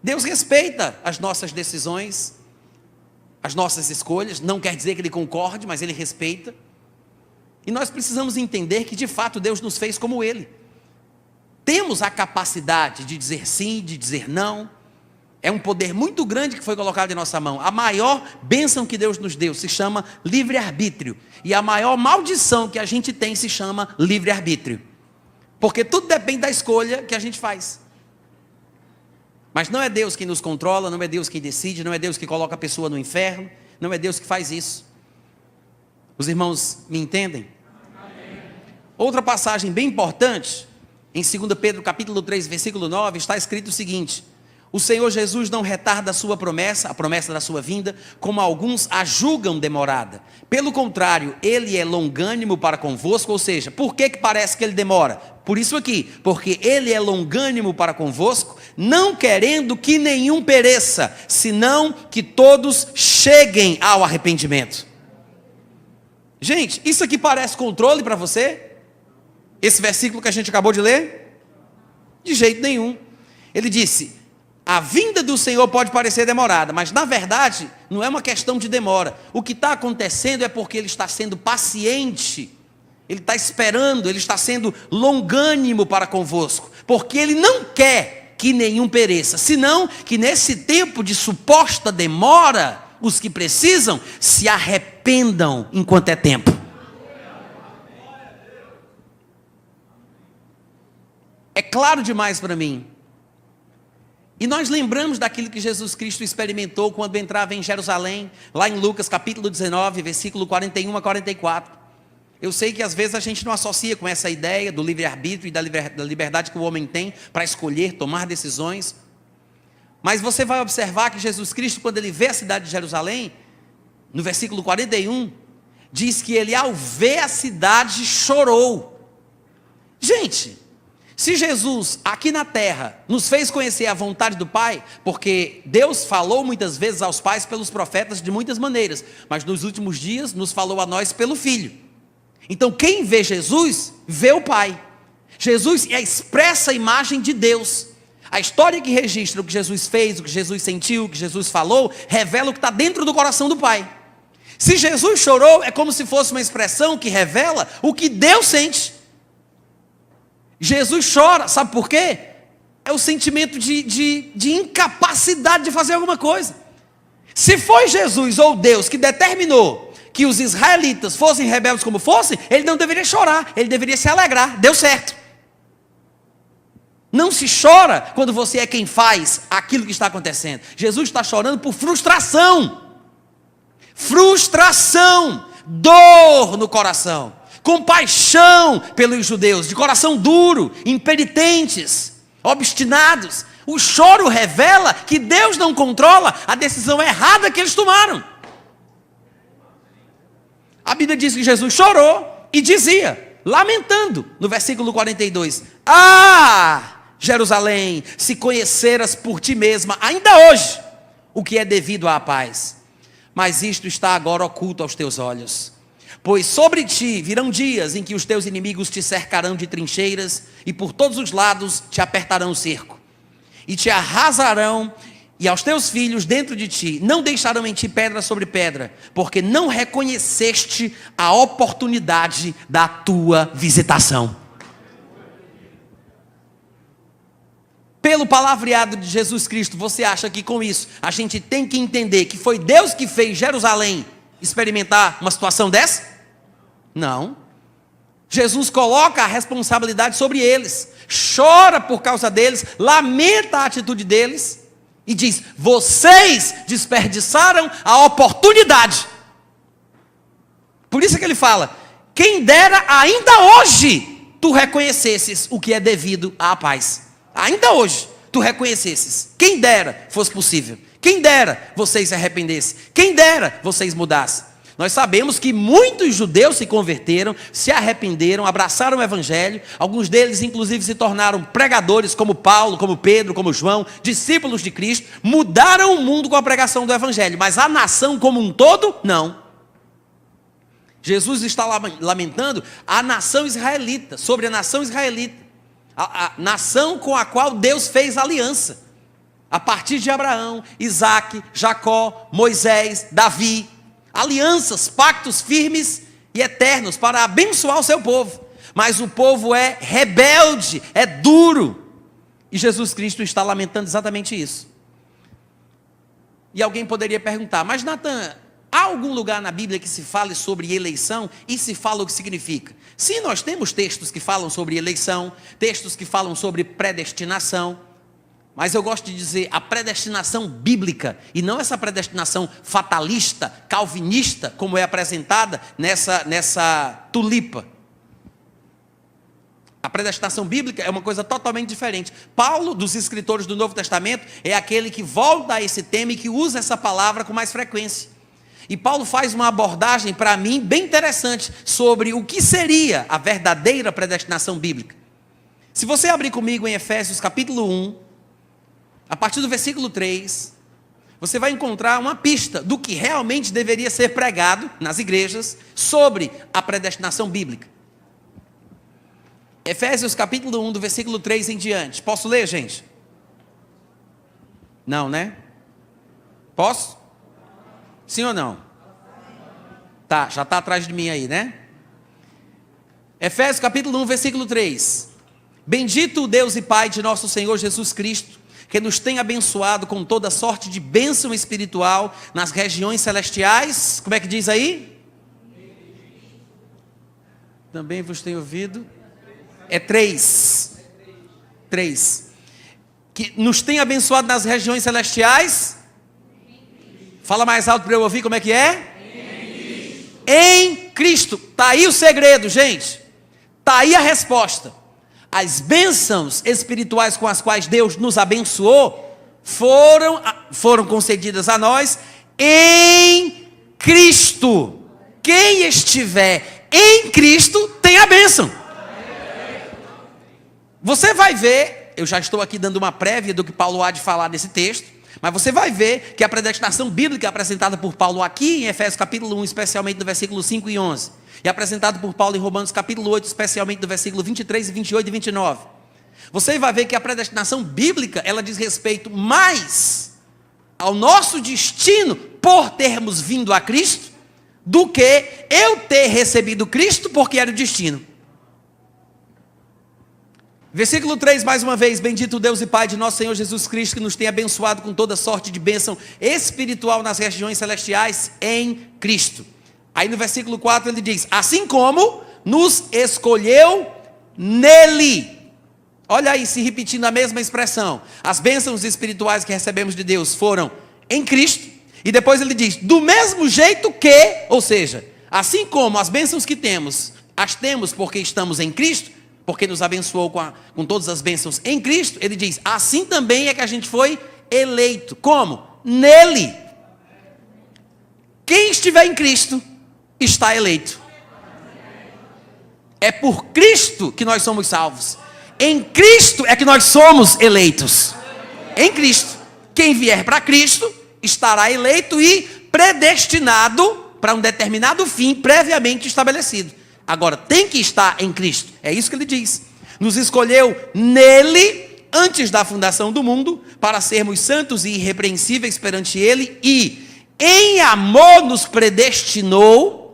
Speaker 1: Deus respeita as nossas decisões, as nossas escolhas. Não quer dizer que Ele concorde, mas Ele respeita. E nós precisamos entender que de fato Deus nos fez como Ele. Temos a capacidade de dizer sim, de dizer não. É um poder muito grande que foi colocado em nossa mão. A maior bênção que Deus nos deu se chama livre-arbítrio. E a maior maldição que a gente tem se chama livre-arbítrio. Porque tudo depende da escolha que a gente faz. Mas não é Deus quem nos controla, não é Deus quem decide, não é Deus que coloca a pessoa no inferno, não é Deus que faz isso. Os irmãos me entendem? Amém. Outra passagem bem importante, em 2 Pedro capítulo 3, versículo 9, está escrito o seguinte: o Senhor Jesus não retarda a sua promessa, a promessa da sua vinda, como alguns a julgam demorada. Pelo contrário, Ele é longânimo para convosco, ou seja, por que parece que Ele demora? Por isso aqui, porque Ele é longânimo para convosco, não querendo que nenhum pereça, senão que todos cheguem ao arrependimento. Gente, isso aqui parece controle para você? Esse versículo que a gente acabou de ler? De jeito nenhum. Ele disse: a vinda do Senhor pode parecer demorada, mas na verdade não é uma questão de demora. O que está acontecendo é porque Ele está sendo paciente, Ele está esperando, Ele está sendo longânimo para convosco, porque Ele não quer que nenhum pereça, senão que nesse tempo de suposta demora, os que precisam se arrependam enquanto é tempo. É claro demais para mim. E nós lembramos daquilo que Jesus Cristo experimentou quando entrava em Jerusalém, lá em Lucas capítulo 19, versículo 41 a 44. Eu sei que às vezes a gente não associa com essa ideia do livre-arbítrio e da liberdade que o homem tem para escolher, tomar decisões. Mas você vai observar que Jesus Cristo, quando Ele vê a cidade de Jerusalém, no versículo 41, diz que Ele, ao ver a cidade, chorou. Gente, se Jesus, aqui na terra, nos fez conhecer a vontade do Pai, porque Deus falou muitas vezes aos pais pelos profetas de muitas maneiras, mas nos últimos dias nos falou a nós pelo Filho. Então quem vê Jesus, vê o Pai. Jesus é a expressa imagem de Deus. A história que registra o que Jesus fez, o que Jesus sentiu, o que Jesus falou, revela o que está dentro do coração do Pai. Se Jesus chorou, é como se fosse uma expressão que revela o que Deus sente. Jesus chora, sabe por quê? É o sentimento de incapacidade de fazer alguma coisa. Se foi Jesus ou Deus que determinou que os israelitas fossem rebeldes como fossem, Ele não deveria chorar, Ele deveria se alegrar, deu certo. Não se chora quando você é quem faz aquilo que está acontecendo. Jesus está chorando por frustração. Frustração, dor no coração. Compaixão pelos judeus, de coração duro, impenitentes, obstinados. O choro revela que Deus não controla a decisão errada que eles tomaram. Bíblia diz que Jesus chorou e dizia, lamentando, no versículo 42, ah, Jerusalém, se conheceras por ti mesma, ainda hoje, o que é devido à paz. Mas isto está agora oculto aos teus olhos. Pois sobre ti virão dias em que os teus inimigos te cercarão de trincheiras e por todos os lados te apertarão o cerco. E te arrasarão e aos teus filhos dentro de ti não deixarão em ti pedra sobre pedra, porque não reconheceste a oportunidade da tua visitação. Pelo palavreado de Jesus Cristo, você acha que com isso a gente tem que entender que foi Deus que fez Jerusalém experimentar uma situação dessa? Não. Jesus coloca a responsabilidade sobre eles, chora por causa deles, lamenta a atitude deles e diz, vocês desperdiçaram a oportunidade. Por isso que ele fala, quem dera ainda hoje tu reconhecesses o que é devido à paz. Ainda hoje tu reconhecesses, quem dera fosse possível, quem dera vocês se arrependessem, quem dera vocês mudassem. Nós sabemos que muitos judeus se converteram, se arrependeram, abraçaram o evangelho, alguns deles inclusive se tornaram pregadores como Paulo, como Pedro, como João, discípulos de Cristo, mudaram o mundo com a pregação do evangelho, mas a nação como um todo, não. Jesus está lamentando a nação israelita, sobre a nação israelita, a nação com a qual Deus fez aliança, a partir de Abraão, Isaque, Jacó, Moisés, Davi, alianças, pactos firmes e eternos para abençoar o seu povo, mas o povo é rebelde, é duro, e Jesus Cristo está lamentando exatamente isso. E alguém poderia perguntar, mas Natan, há algum lugar na Bíblia que se fale sobre eleição e se fala o que significa? Sim, nós temos textos que falam sobre eleição, textos que falam sobre predestinação, mas eu gosto de dizer a predestinação bíblica, e não essa predestinação fatalista, calvinista, como é apresentada nessa tulipa. A predestinação bíblica é uma coisa totalmente diferente. Paulo, dos escritores do Novo Testamento, é aquele que volta a esse tema e que usa essa palavra com mais frequência. E Paulo faz uma abordagem, para mim, bem interessante, sobre o que seria a verdadeira predestinação bíblica. Se você abrir comigo em Efésios capítulo 1, a partir do versículo 3, você vai encontrar uma pista do que realmente deveria ser pregado nas igrejas sobre a predestinação bíblica. Efésios capítulo 1, do versículo 3 em diante. Posso ler, gente? Não, né? Posso? Sim ou não? Tá, já está atrás de mim aí, né? Efésios capítulo 1, versículo 3. Bendito o Deus e Pai de nosso Senhor Jesus Cristo, que nos tem abençoado com toda sorte de bênção espiritual nas regiões celestiais. Como é que diz aí? Também vos tenho ouvido. É 3. Que nos tem abençoado nas regiões celestiais. Fala mais alto para eu ouvir como é que é. Em Cristo. Está aí o segredo, gente. Está aí a resposta. As bênçãos espirituais com as quais Deus nos abençoou foram concedidas a nós em Cristo. Quem estiver em Cristo tem a bênção. Você vai ver, eu já estou aqui dando uma prévia do que Paulo há de falar nesse texto, mas você vai ver que a predestinação bíblica apresentada por Paulo aqui em Efésios capítulo 1, especialmente no versículo 5 e 11, e apresentado por Paulo em Romanos capítulo 8, especialmente no versículo 23, 28 e 29. Você vai ver que a predestinação bíblica, ela diz respeito mais ao nosso destino por termos vindo a Cristo, do que eu ter recebido Cristo porque era o destino. Versículo 3, mais uma vez, bendito Deus e Pai de nosso Senhor Jesus Cristo, que nos tem abençoado com toda sorte de bênção espiritual nas regiões celestiais em Cristo. Aí no versículo 4 ele diz, assim como nos escolheu nele. Olha aí, se repetindo a mesma expressão. As bênçãos espirituais que recebemos de Deus foram em Cristo. E depois ele diz, do mesmo jeito que, ou seja, assim como as bênçãos que temos, as temos porque estamos em Cristo, porque nos abençoou com todas as bênçãos em Cristo, ele diz, assim também é que a gente foi eleito. Como? Nele. Quem estiver em Cristo, está eleito. É por Cristo que nós somos salvos. Em Cristo é que nós somos eleitos. Em Cristo. Quem vier para Cristo estará eleito e predestinado para um determinado fim previamente estabelecido. Agora, tem que estar em Cristo. É isso que ele diz. Nos escolheu nele, antes da fundação do mundo, para sermos santos e irrepreensíveis perante ele, e em amor nos predestinou.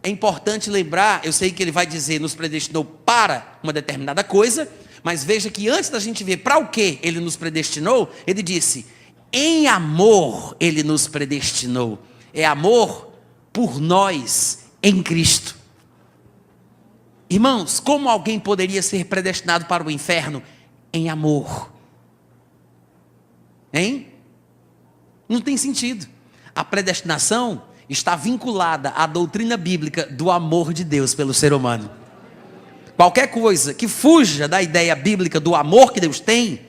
Speaker 1: É importante lembrar, eu sei que ele vai dizer, nos predestinou para uma determinada coisa, mas veja que antes da gente ver para o que ele nos predestinou, ele disse, em amor ele nos predestinou. É amor por nós em Cristo. Irmãos, como alguém poderia ser predestinado para o inferno? Em amor. Hein? Não tem sentido. A predestinação está vinculada à doutrina bíblica do amor de Deus pelo ser humano. Qualquer coisa que fuja da ideia bíblica do amor que Deus tem,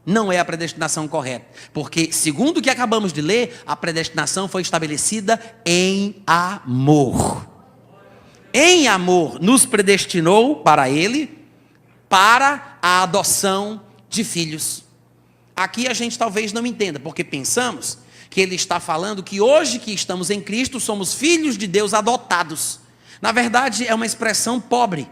Speaker 1: não é a predestinação correta. Porque, segundo o que acabamos de ler, a predestinação foi estabelecida em amor. Em amor nos predestinou para ele, para a adoção de filhos. Aqui a gente talvez não entenda, porque pensamos que ele está falando que hoje que estamos em Cristo, somos filhos de Deus adotados. Na verdade, é uma expressão pobre.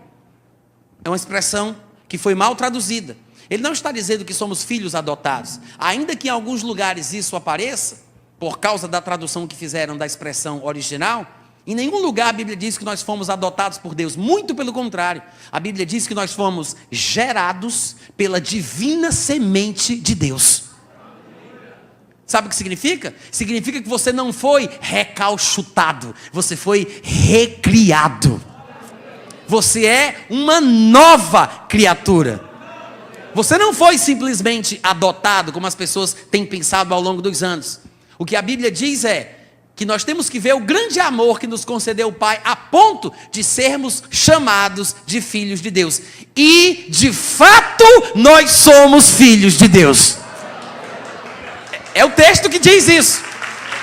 Speaker 1: É uma expressão que foi mal traduzida. Ele não está dizendo que somos filhos adotados. Ainda que em alguns lugares isso apareça, por causa da tradução que fizeram da expressão original, em nenhum lugar a Bíblia diz que nós fomos adotados por Deus. Muito pelo contrário. A Bíblia diz que nós fomos gerados pela divina semente de Deus. Sabe o que significa? Significa que você não foi recalchutado, você foi recriado. Você é uma nova criatura. Você não foi simplesmente adotado, como as pessoas têm pensado ao longo dos anos. O que a Bíblia diz é que nós temos que ver o grande amor que nos concedeu o Pai, a ponto de sermos chamados de filhos de Deus. E, de fato, nós somos filhos de Deus. É o texto que diz isso.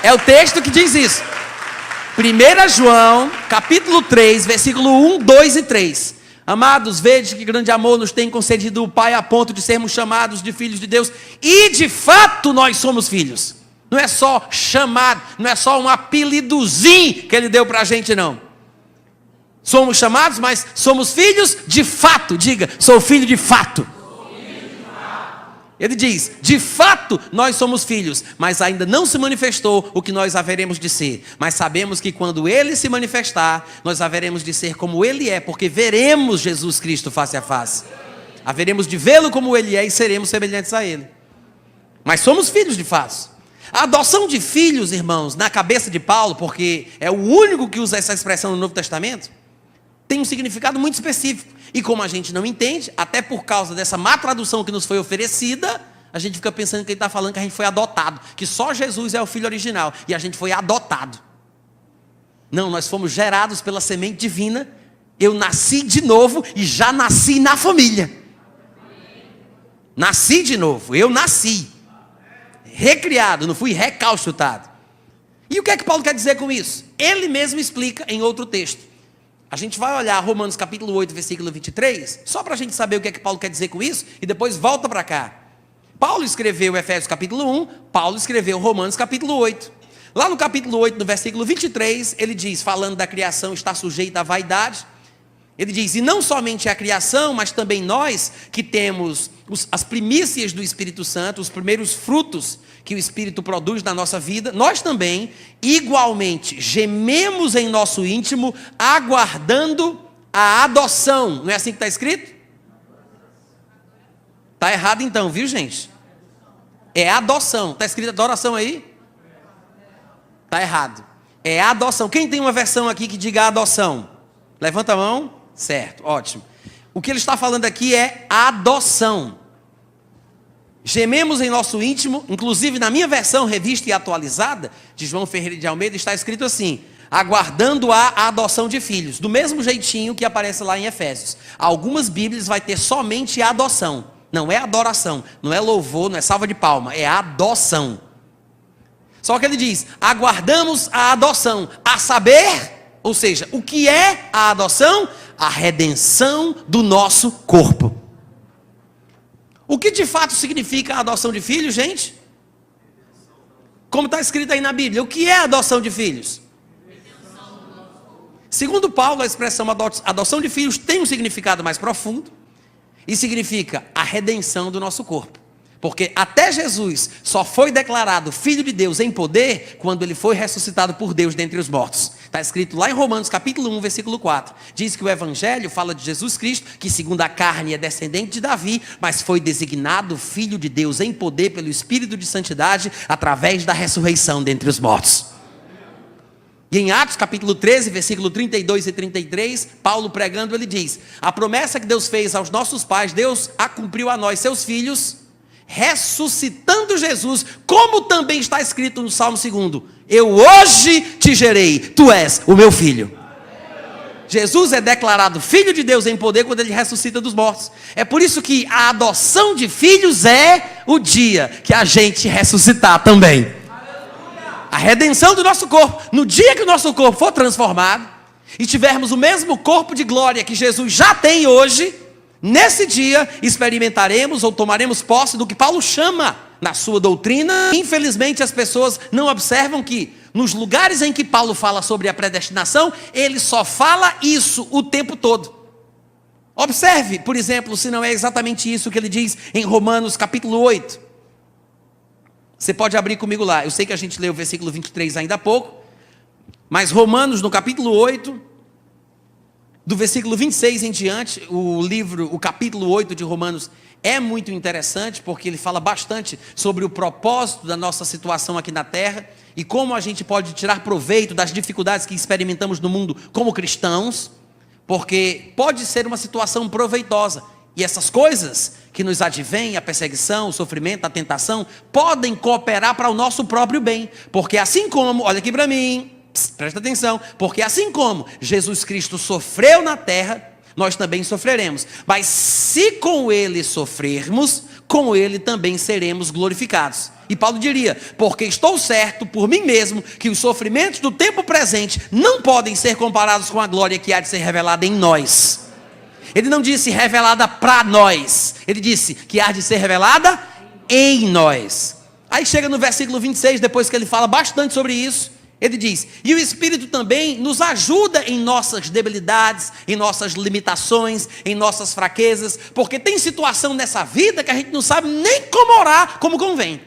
Speaker 1: É o texto que diz isso. 1 João, capítulo 3, versículo 1, 2 e 3. Amados, vede que grande amor nos tem concedido o Pai a ponto de sermos chamados de filhos de Deus. E de fato nós somos filhos. Não é só chamado, não é só um apelidozinho que ele deu para a gente, não. Somos chamados, mas somos filhos de fato. Diga, sou filho de fato. Ele diz, de fato nós somos filhos, mas ainda não se manifestou o que nós haveremos de ser. Mas sabemos que quando ele se manifestar, nós haveremos de ser como ele é, porque veremos Jesus Cristo face a face. Haveremos de vê-lo como ele é e seremos semelhantes a ele. Mas somos filhos de fato. A adoção de filhos, irmãos, na cabeça de Paulo, porque é o único que usa essa expressão no Novo Testamento, tem um significado muito específico. E como a gente não entende, até por causa dessa má tradução que nos foi oferecida, a gente fica pensando que ele está falando que a gente foi adotado, que só Jesus é o filho original, e a gente foi adotado. Não, nós fomos gerados pela semente divina, eu nasci de novo e já nasci na família. Nasci de novo, eu nasci. Recriado, não fui recalchutado. E o que é que Paulo quer dizer com isso? Ele mesmo explica em outro texto. A gente vai olhar Romanos capítulo 8, versículo 23, só para a gente saber o que é que Paulo quer dizer com isso, e depois volta para cá. Paulo escreveu Efésios capítulo 1, Paulo escreveu Romanos capítulo 8. Lá no capítulo 8, no versículo 23, ele diz, falando da criação está sujeita à vaidade, ele diz, e não somente a criação, mas também nós que temos as primícias do Espírito Santo, os primeiros frutos que o Espírito produz na nossa vida, nós também, igualmente, gememos em nosso íntimo, aguardando a adoção. Não é assim que está escrito? Está errado então, viu gente? É adoção. Está escrito adoração aí? Está errado. É adoção. Quem tem uma versão aqui que diga adoção? Levanta a mão. Certo, ótimo. O que ele está falando aqui é adoção. Gememos em nosso íntimo, inclusive na minha versão revista e atualizada, de João Ferreira de Almeida, está escrito assim, aguardando a adoção de filhos, do mesmo jeitinho que aparece lá em Efésios. Algumas Bíblias vai ter somente a adoção, não é adoração, não é louvor, não é salva de palma, é adoção. Só que ele diz, aguardamos a adoção, a saber, Ou seja, o que é a adoção? A redenção do nosso corpo. O que de fato significa a adoção de filhos, gente? Como está escrito aí na Bíblia, o que é a adoção de filhos? Segundo Paulo, a expressão adoção de filhos tem um significado mais profundo e significa a redenção do nosso corpo. Porque até Jesus só foi declarado Filho de Deus em poder quando ele foi ressuscitado por Deus dentre os mortos. Está escrito lá em Romanos capítulo 1, versículo 4. Diz que o Evangelho fala de Jesus Cristo, que segundo a carne é descendente de Davi, mas foi designado Filho de Deus em poder pelo Espírito de Santidade através da ressurreição dentre os mortos. E em Atos capítulo 13, versículo 32 e 33, Paulo pregando, ele diz: a promessa que Deus fez aos nossos pais, Deus a cumpriu a nós, seus filhos, ressuscitando Jesus, como também está escrito no Salmo 2: eu hoje te gerei, tu és o meu filho. Jesus é declarado Filho de Deus em poder quando ele ressuscita dos mortos. É por isso que a adoção de filhos é o dia que a gente ressuscitar também. A redenção do nosso corpo. No dia que o nosso corpo for transformado e tivermos o mesmo corpo de glória que Jesus já tem hoje, nesse dia experimentaremos ou tomaremos posse do que Paulo chama na sua doutrina. Infelizmente as pessoas não observam que nos lugares em que Paulo fala sobre a predestinação, ele só fala isso o tempo todo. Observe, por exemplo, se não é exatamente isso que ele diz em Romanos capítulo 8. Você pode abrir comigo lá. Eu sei que a gente leu o versículo 23 ainda há pouco, mas Romanos no capítulo 8, do versículo 26 em diante, o capítulo 8 de Romanos é muito interessante, porque ele fala bastante sobre o propósito da nossa situação aqui na terra, e como a gente pode tirar proveito das dificuldades que experimentamos no mundo como cristãos, porque pode ser uma situação proveitosa, e essas coisas que nos advêm, a perseguição, o sofrimento, a tentação, podem cooperar para o nosso próprio bem, porque assim como, olha aqui para mim, presta atenção, porque assim como Jesus Cristo sofreu na terra, nós também sofreremos, mas se com ele sofrermos, com ele também seremos glorificados. E Paulo diria: porque estou certo por mim mesmo, que os sofrimentos do tempo presente não podem ser comparados com a glória que há de ser revelada em nós. Ele não disse revelada para nós, ele disse que há de ser revelada em nós. Aí chega no versículo 26, depois que ele fala bastante sobre isso, ele diz: e o Espírito também nos ajuda em nossas debilidades, em nossas limitações, em nossas fraquezas, porque tem situação nessa vida que a gente não sabe nem como orar como convém.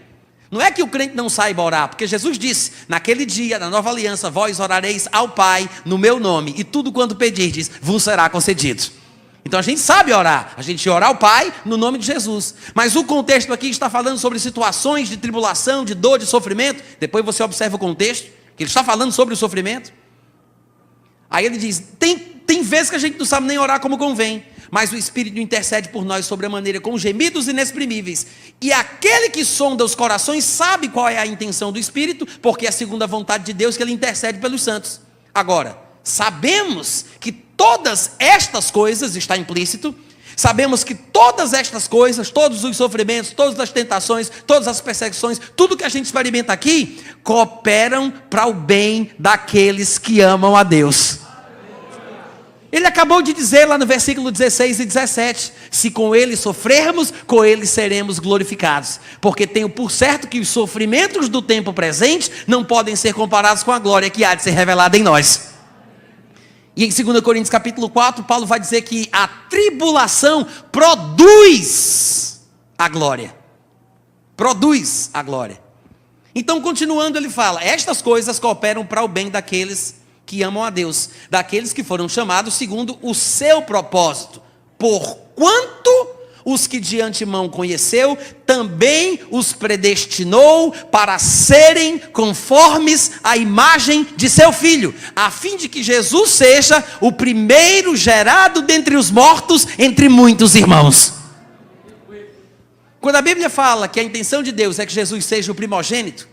Speaker 1: Não é que o crente não saiba orar, porque Jesus disse: naquele dia, na nova aliança, vós orareis ao Pai no meu nome, e tudo quanto pedirdes vos será concedido. Então a gente sabe orar, a gente ora ao Pai no nome de Jesus. Mas o contexto aqui está falando sobre situações de tribulação, de dor, de sofrimento. Depois você observa o contexto, que ele está falando sobre o sofrimento. Aí ele diz: tem vezes que a gente não sabe nem orar como convém, mas o Espírito intercede por nós sobremaneira com gemidos inexprimíveis. E aquele que sonda os corações sabe qual é a intenção do Espírito, porque é segundo a vontade de Deus que ele intercede pelos santos. Agora, sabemos que todas estas coisas, está implícito, sabemos que todas estas coisas, todos os sofrimentos, todas as tentações, todas as perseguições, tudo que a gente experimenta aqui, cooperam para o bem daqueles que amam a Deus. Ele acabou de dizer lá no versículo 16 e 17, se com ele sofrermos, com ele seremos glorificados, porque tenho por certo que os sofrimentos do tempo presente não podem ser comparados com a glória que há de ser revelada em nós. E em 2 Coríntios capítulo 4, Paulo vai dizer que a tribulação produz a glória. Produz a glória. Então, continuando, ele fala: estas coisas cooperam para o bem daqueles que amam a Deus, daqueles que foram chamados segundo o seu propósito. Porquanto os que de antemão conheceu, também os predestinou para serem conformes à imagem de seu Filho, a fim de que Jesus seja o primeiro gerado dentre os mortos, entre muitos irmãos. Quando a Bíblia fala que a intenção de Deus é que Jesus seja o primogênito,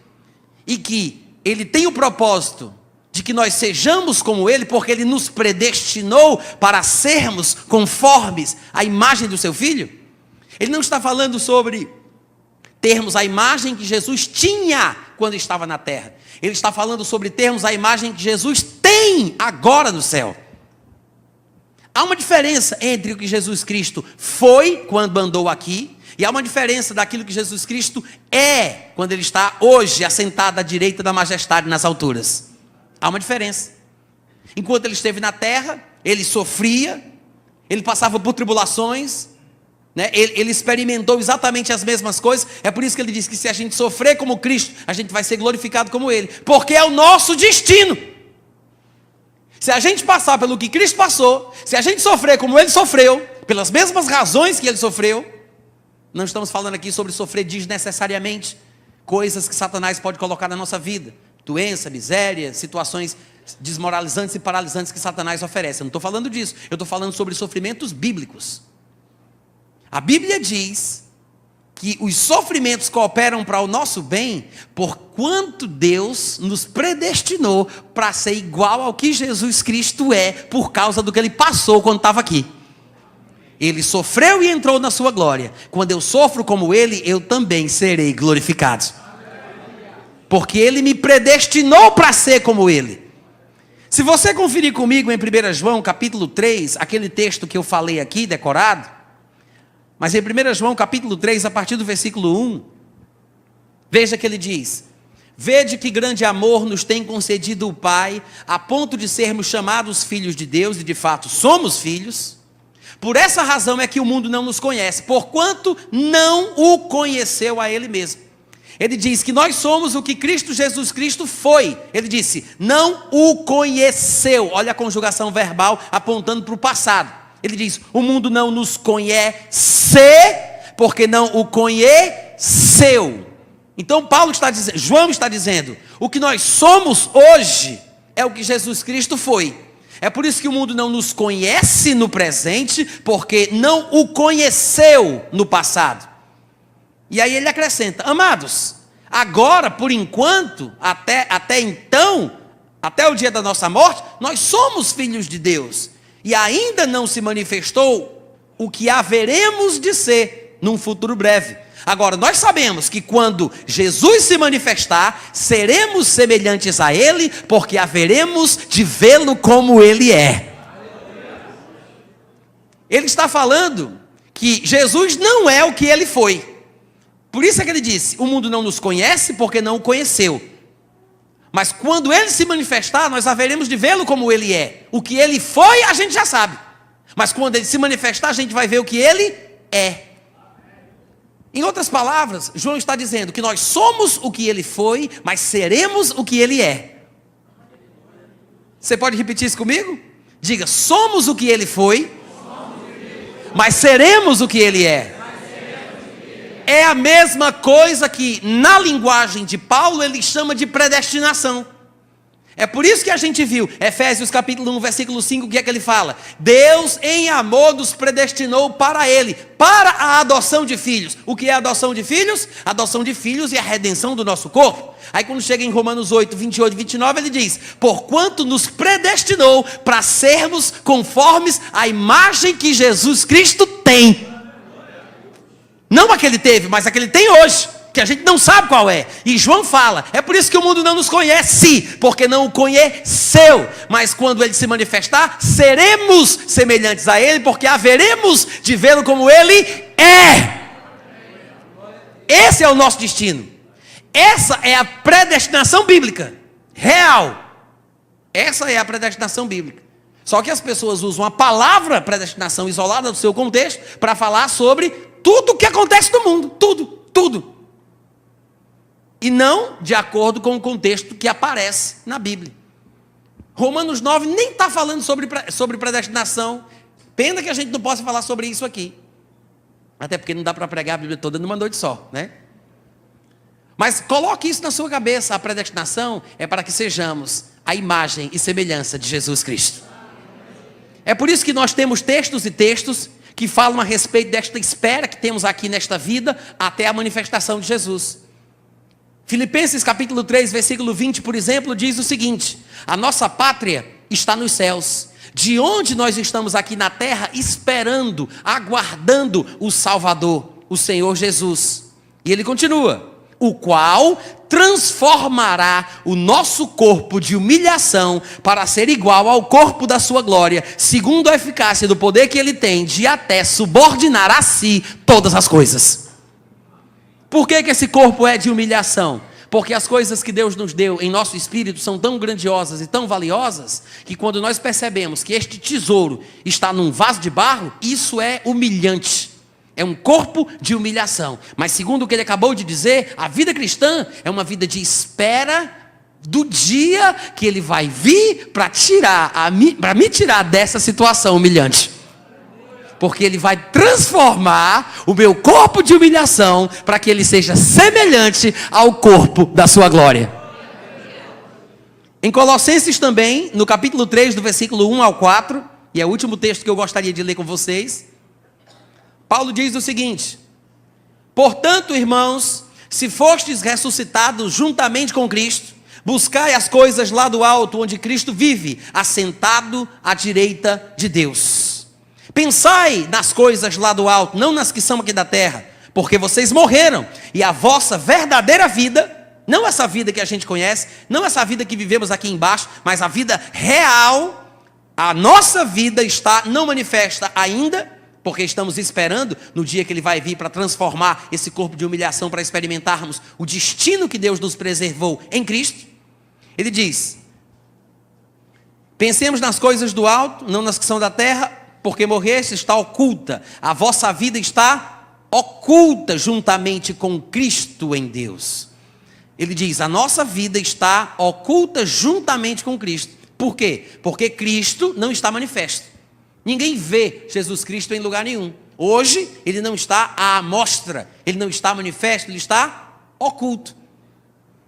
Speaker 1: e que Ele tem o propósito de que nós sejamos como Ele, porque Ele nos predestinou para sermos conformes à imagem do seu Filho, Ele não está falando sobre termos a imagem que Jesus tinha quando estava na terra. Ele está falando sobre termos a imagem que Jesus tem tem agora no céu. Há uma diferença entre o que Jesus Cristo foi quando andou aqui, e há uma diferença daquilo que Jesus Cristo é quando ele está hoje assentado à direita da majestade nas alturas. Há uma diferença. Enquanto ele esteve na terra, ele sofria, ele passava por tribulações, né? Ele experimentou exatamente as mesmas coisas. É por isso que ele diz que se a gente sofrer como Cristo, a gente vai ser glorificado como ele, porque é o nosso destino. Se a gente passar pelo que Cristo passou, se a gente sofrer como ele sofreu, pelas mesmas razões que ele sofreu, não estamos falando aqui sobre sofrer desnecessariamente, coisas que Satanás pode colocar na nossa vida, doença, miséria, situações desmoralizantes e paralisantes que Satanás oferece. Eu não estou falando disso, eu estou falando sobre sofrimentos bíblicos. A Bíblia diz que os sofrimentos cooperam para o nosso bem, porquanto Deus nos predestinou para ser igual ao que Jesus Cristo é, por causa do que ele passou quando estava aqui. Ele sofreu e entrou na sua glória. Quando eu sofro como ele, eu também serei glorificado. Porque ele me predestinou para ser como ele. Se você conferir comigo em 1 João capítulo 3, aquele texto que eu falei aqui, decorado, mas em 1 João capítulo 3, a partir do versículo 1, veja que ele diz: vede que grande amor nos tem concedido o Pai, a ponto de sermos chamados filhos de Deus, e de fato somos filhos. Por essa razão é que o mundo não nos conhece, porquanto não o conheceu a ele mesmo. Ele diz que nós somos o que Cristo Jesus Cristo foi. Ele disse, não o conheceu. Olha a conjugação verbal apontando para o passado. Ele diz, o mundo não nos conhece, porque não o conheceu. Então João está dizendo, o que nós somos hoje é o que Jesus Cristo foi. É por isso que o mundo não nos conhece no presente, porque não o conheceu no passado. E aí ele acrescenta, amados, agora, por enquanto, até então, até o dia da nossa morte, nós somos filhos de Deus. E ainda não se manifestou o que haveremos de ser num futuro breve. Agora, nós sabemos que quando Jesus se manifestar, seremos semelhantes a Ele, porque haveremos de vê-lo como Ele é. Ele está falando que Jesus não é o que Ele foi. Por isso é que ele disse, o mundo não nos conhece porque não o conheceu. Mas quando Ele se manifestar, nós haveremos de vê-lo como Ele é. O que Ele foi, a gente já sabe. Mas quando Ele se manifestar, a gente vai ver o que Ele é. Em outras palavras, João está dizendo que nós somos o que Ele foi, mas seremos o que Ele é. Você pode repetir isso comigo? Diga, somos o que Ele foi, mas seremos o que Ele é. É a mesma coisa que na linguagem de Paulo ele chama de predestinação. É por isso que a gente viu Efésios capítulo 1 versículo 5, o que é que ele fala? Deus em amor nos predestinou para Ele, para a adoção de filhos. O que é a adoção de filhos? A adoção de filhos é a redenção do nosso corpo. Aí quando chega em Romanos 8, 28 e 29 ele diz, porquanto nos predestinou para sermos conformes à imagem que Jesus Cristo tem. Não a que ele teve, mas a que ele tem hoje, que a gente não sabe qual é. E João fala, é por isso que o mundo não nos conhece, porque não o conheceu. Mas quando ele se manifestar, seremos semelhantes a ele, porque haveremos de vê-lo como ele é. Esse é o nosso destino. Essa é a predestinação bíblica, real. Essa é a predestinação bíblica. Só que as pessoas usam a palavra predestinação isolada do seu contexto para falar sobre tudo o que acontece no mundo, tudo. E não de acordo com o contexto que aparece na Bíblia. Romanos 9 nem está falando sobre predestinação. Pena que a gente não possa falar sobre isso aqui. Até porque não dá para pregar a Bíblia toda numa noite só, né? Mas coloque isso na sua cabeça. A predestinação é para que sejamos a imagem e semelhança de Jesus Cristo. É por isso que nós temos textos e textos que falam a respeito desta espera que temos aqui nesta vida até a manifestação de Jesus. Filipenses capítulo 3, versículo 20, por exemplo, diz o seguinte: a nossa pátria está nos céus, de onde nós estamos aqui na terra esperando, aguardando o Salvador, o Senhor Jesus. E ele continua, o qual transformará o nosso corpo de humilhação para ser igual ao corpo da sua glória, segundo a eficácia do poder que ele tem de até subordinar a si todas as coisas. Por que esse corpo é de humilhação? Porque as coisas que Deus nos deu em nosso espírito são tão grandiosas e tão valiosas, que quando nós percebemos que este tesouro está num vaso de barro, isso é humilhante. É um corpo de humilhação. Mas segundo o que ele acabou de dizer, a vida cristã é uma vida de espera do dia que ele vai vir para me tirar dessa situação humilhante. Porque ele vai transformar o meu corpo de humilhação para que ele seja semelhante ao corpo da sua glória. Em Colossenses também, no capítulo 3, do versículo 1 ao 4, e é o último texto que eu gostaria de ler com vocês, Paulo diz o seguinte: portanto, irmãos, se fostes ressuscitados juntamente com Cristo, buscai as coisas lá do alto, onde Cristo vive, assentado à direita de Deus. Pensai nas coisas lá do alto, não nas que são aqui da terra, porque vocês morreram, e a vossa verdadeira vida, não essa vida que a gente conhece, não essa vida que vivemos aqui embaixo, mas a vida real, a nossa vida está não manifesta ainda, porque estamos esperando no dia que ele vai vir para transformar esse corpo de humilhação para experimentarmos o destino que Deus nos preservou em Cristo. Ele diz: pensemos nas coisas do alto, não nas que são da terra, porque morreste, está oculta. A vossa vida está oculta juntamente com Cristo em Deus. Ele diz: a nossa vida está oculta juntamente com Cristo. Por quê? Porque Cristo não está manifesto. Ninguém vê Jesus Cristo em lugar nenhum. Hoje, ele não está à mostra, ele não está manifesto, ele está oculto.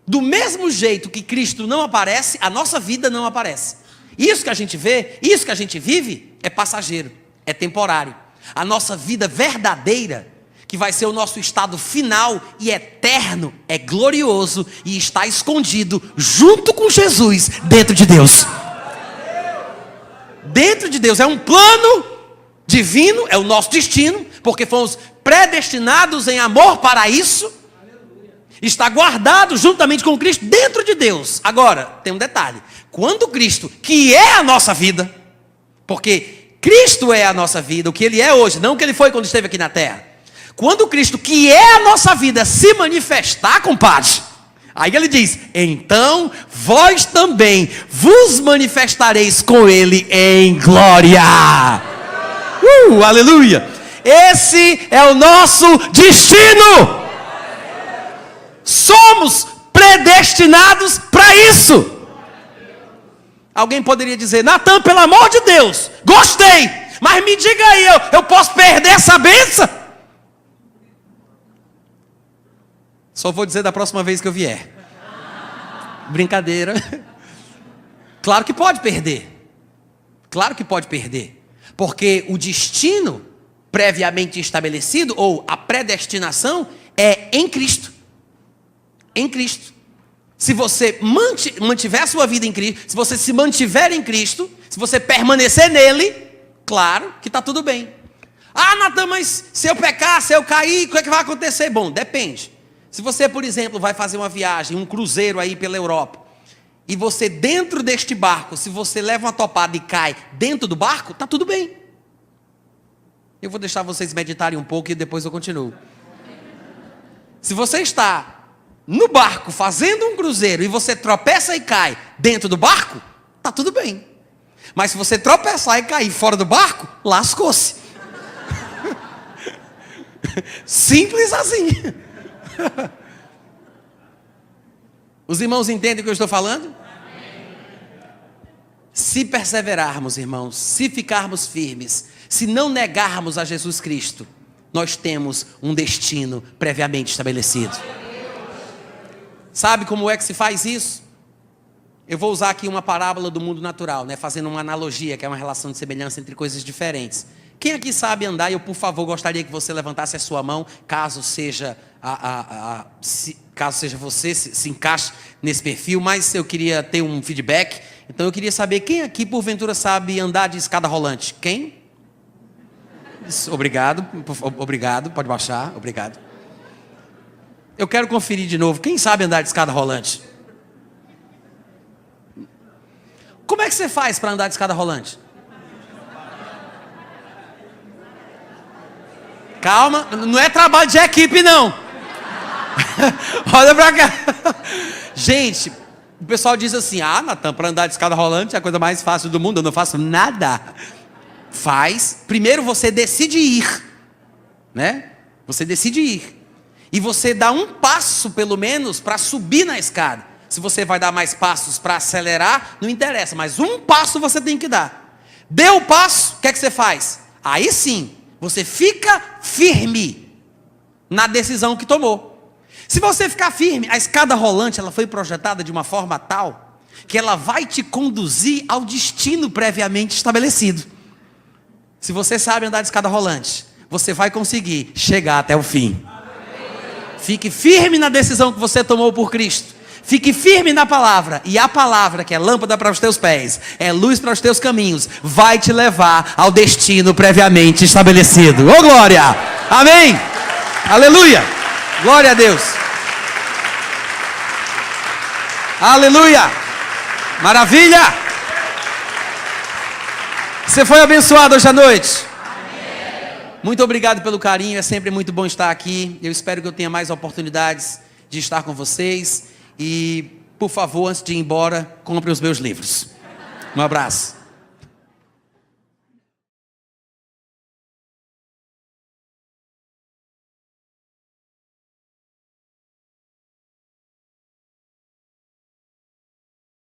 Speaker 1: Do mesmo jeito que Cristo não aparece, a nossa vida não aparece. Isso que a gente vê, isso que a gente vive, é passageiro, é temporário. A nossa vida verdadeira, que vai ser o nosso estado final e eterno, é glorioso e está escondido junto com Jesus dentro de Deus. Dentro de Deus, é um plano divino, é o nosso destino, porque fomos predestinados em amor para isso. Está guardado juntamente com Cristo dentro de Deus. Agora, tem um detalhe: quando Cristo, que é a nossa vida, porque Cristo é a nossa vida, o que Ele é hoje, não o que Ele foi quando esteve aqui na terra. Quando Cristo, que é a nossa vida, se manifestar, compadre, aí ele diz: então vós também vos manifestareis com ele em glória. Aleluia! Esse é o nosso destino. Somos predestinados para isso. Alguém poderia dizer: Natan, pelo amor de Deus, gostei, mas me diga aí, eu posso perder essa bênção? Só vou dizer da próxima vez que eu vier. Brincadeira. Claro que pode perder. Claro que pode perder. Porque o destino previamente estabelecido, ou a predestinação, é em Cristo. Em Cristo. Se você mantiver a sua vida em Cristo, se você se mantiver em Cristo, se você permanecer nele, claro que está tudo bem. Ah, Natan, mas se eu pecar, se eu cair, o que é que vai acontecer? Bom, depende. Se você, por exemplo, vai fazer uma viagem, um cruzeiro aí pela Europa, e você dentro deste barco, se você leva uma topada e cai dentro do barco, está tudo bem. Eu vou deixar vocês meditarem um pouco e depois eu continuo. Se você está no barco fazendo um cruzeiro e você tropeça e cai dentro do barco, está tudo bem. Mas se você tropeçar e cair fora do barco, lascou-se. Simples assim. Os irmãos entendem o que eu estou falando? Se perseverarmos, irmãos, se ficarmos firmes, se não negarmos a Jesus Cristo, nós temos um destino previamente estabelecido. Sabe como é que se faz isso? Eu vou usar aqui uma parábola do mundo natural, né? Fazendo uma analogia, que é uma relação de semelhança entre coisas diferentes. Quem aqui sabe andar? Eu, por favor, gostaria que você levantasse a sua mão, caso seja você, se encaixe nesse perfil, mas eu queria ter um feedback. Então eu queria saber quem aqui, porventura, sabe andar de escada rolante. Quem? Isso, obrigado, pode baixar, obrigado. Eu quero conferir de novo. Quem sabe andar de escada rolante? Como é que você faz para andar de escada rolante? Calma, não é trabalho de equipe, não. Olha pra cá. Gente, o pessoal diz assim: ah, Natan, para andar de escada rolante é a coisa mais fácil do mundo. Eu não faço nada. Faz. Primeiro você decide ir, né? Você decide ir. E você dá um passo, pelo menos, para subir na escada. Se você vai dar mais passos para acelerar, não interessa. Mas um passo você tem que dar. Deu o passo, o que é que você faz? Aí sim, você fica firme na decisão que tomou. Se você ficar firme, a escada rolante ela foi projetada de uma forma tal que ela vai te conduzir ao destino previamente estabelecido. Se você sabe andar de escada rolante, você vai conseguir chegar até o fim. Fique firme na decisão que você tomou por Cristo. Fique firme na palavra. E a palavra, que é lâmpada para os teus pés, é luz para os teus caminhos, vai te levar ao destino previamente estabelecido. Ô glória! Amém! Aleluia! Glória a Deus! Aleluia! Maravilha! Você foi abençoado hoje à noite? Muito obrigado pelo carinho, é sempre muito bom estar aqui. Eu espero que eu tenha mais oportunidades de estar com vocês. E, por favor, antes de ir embora, compre os meus livros. Um abraço.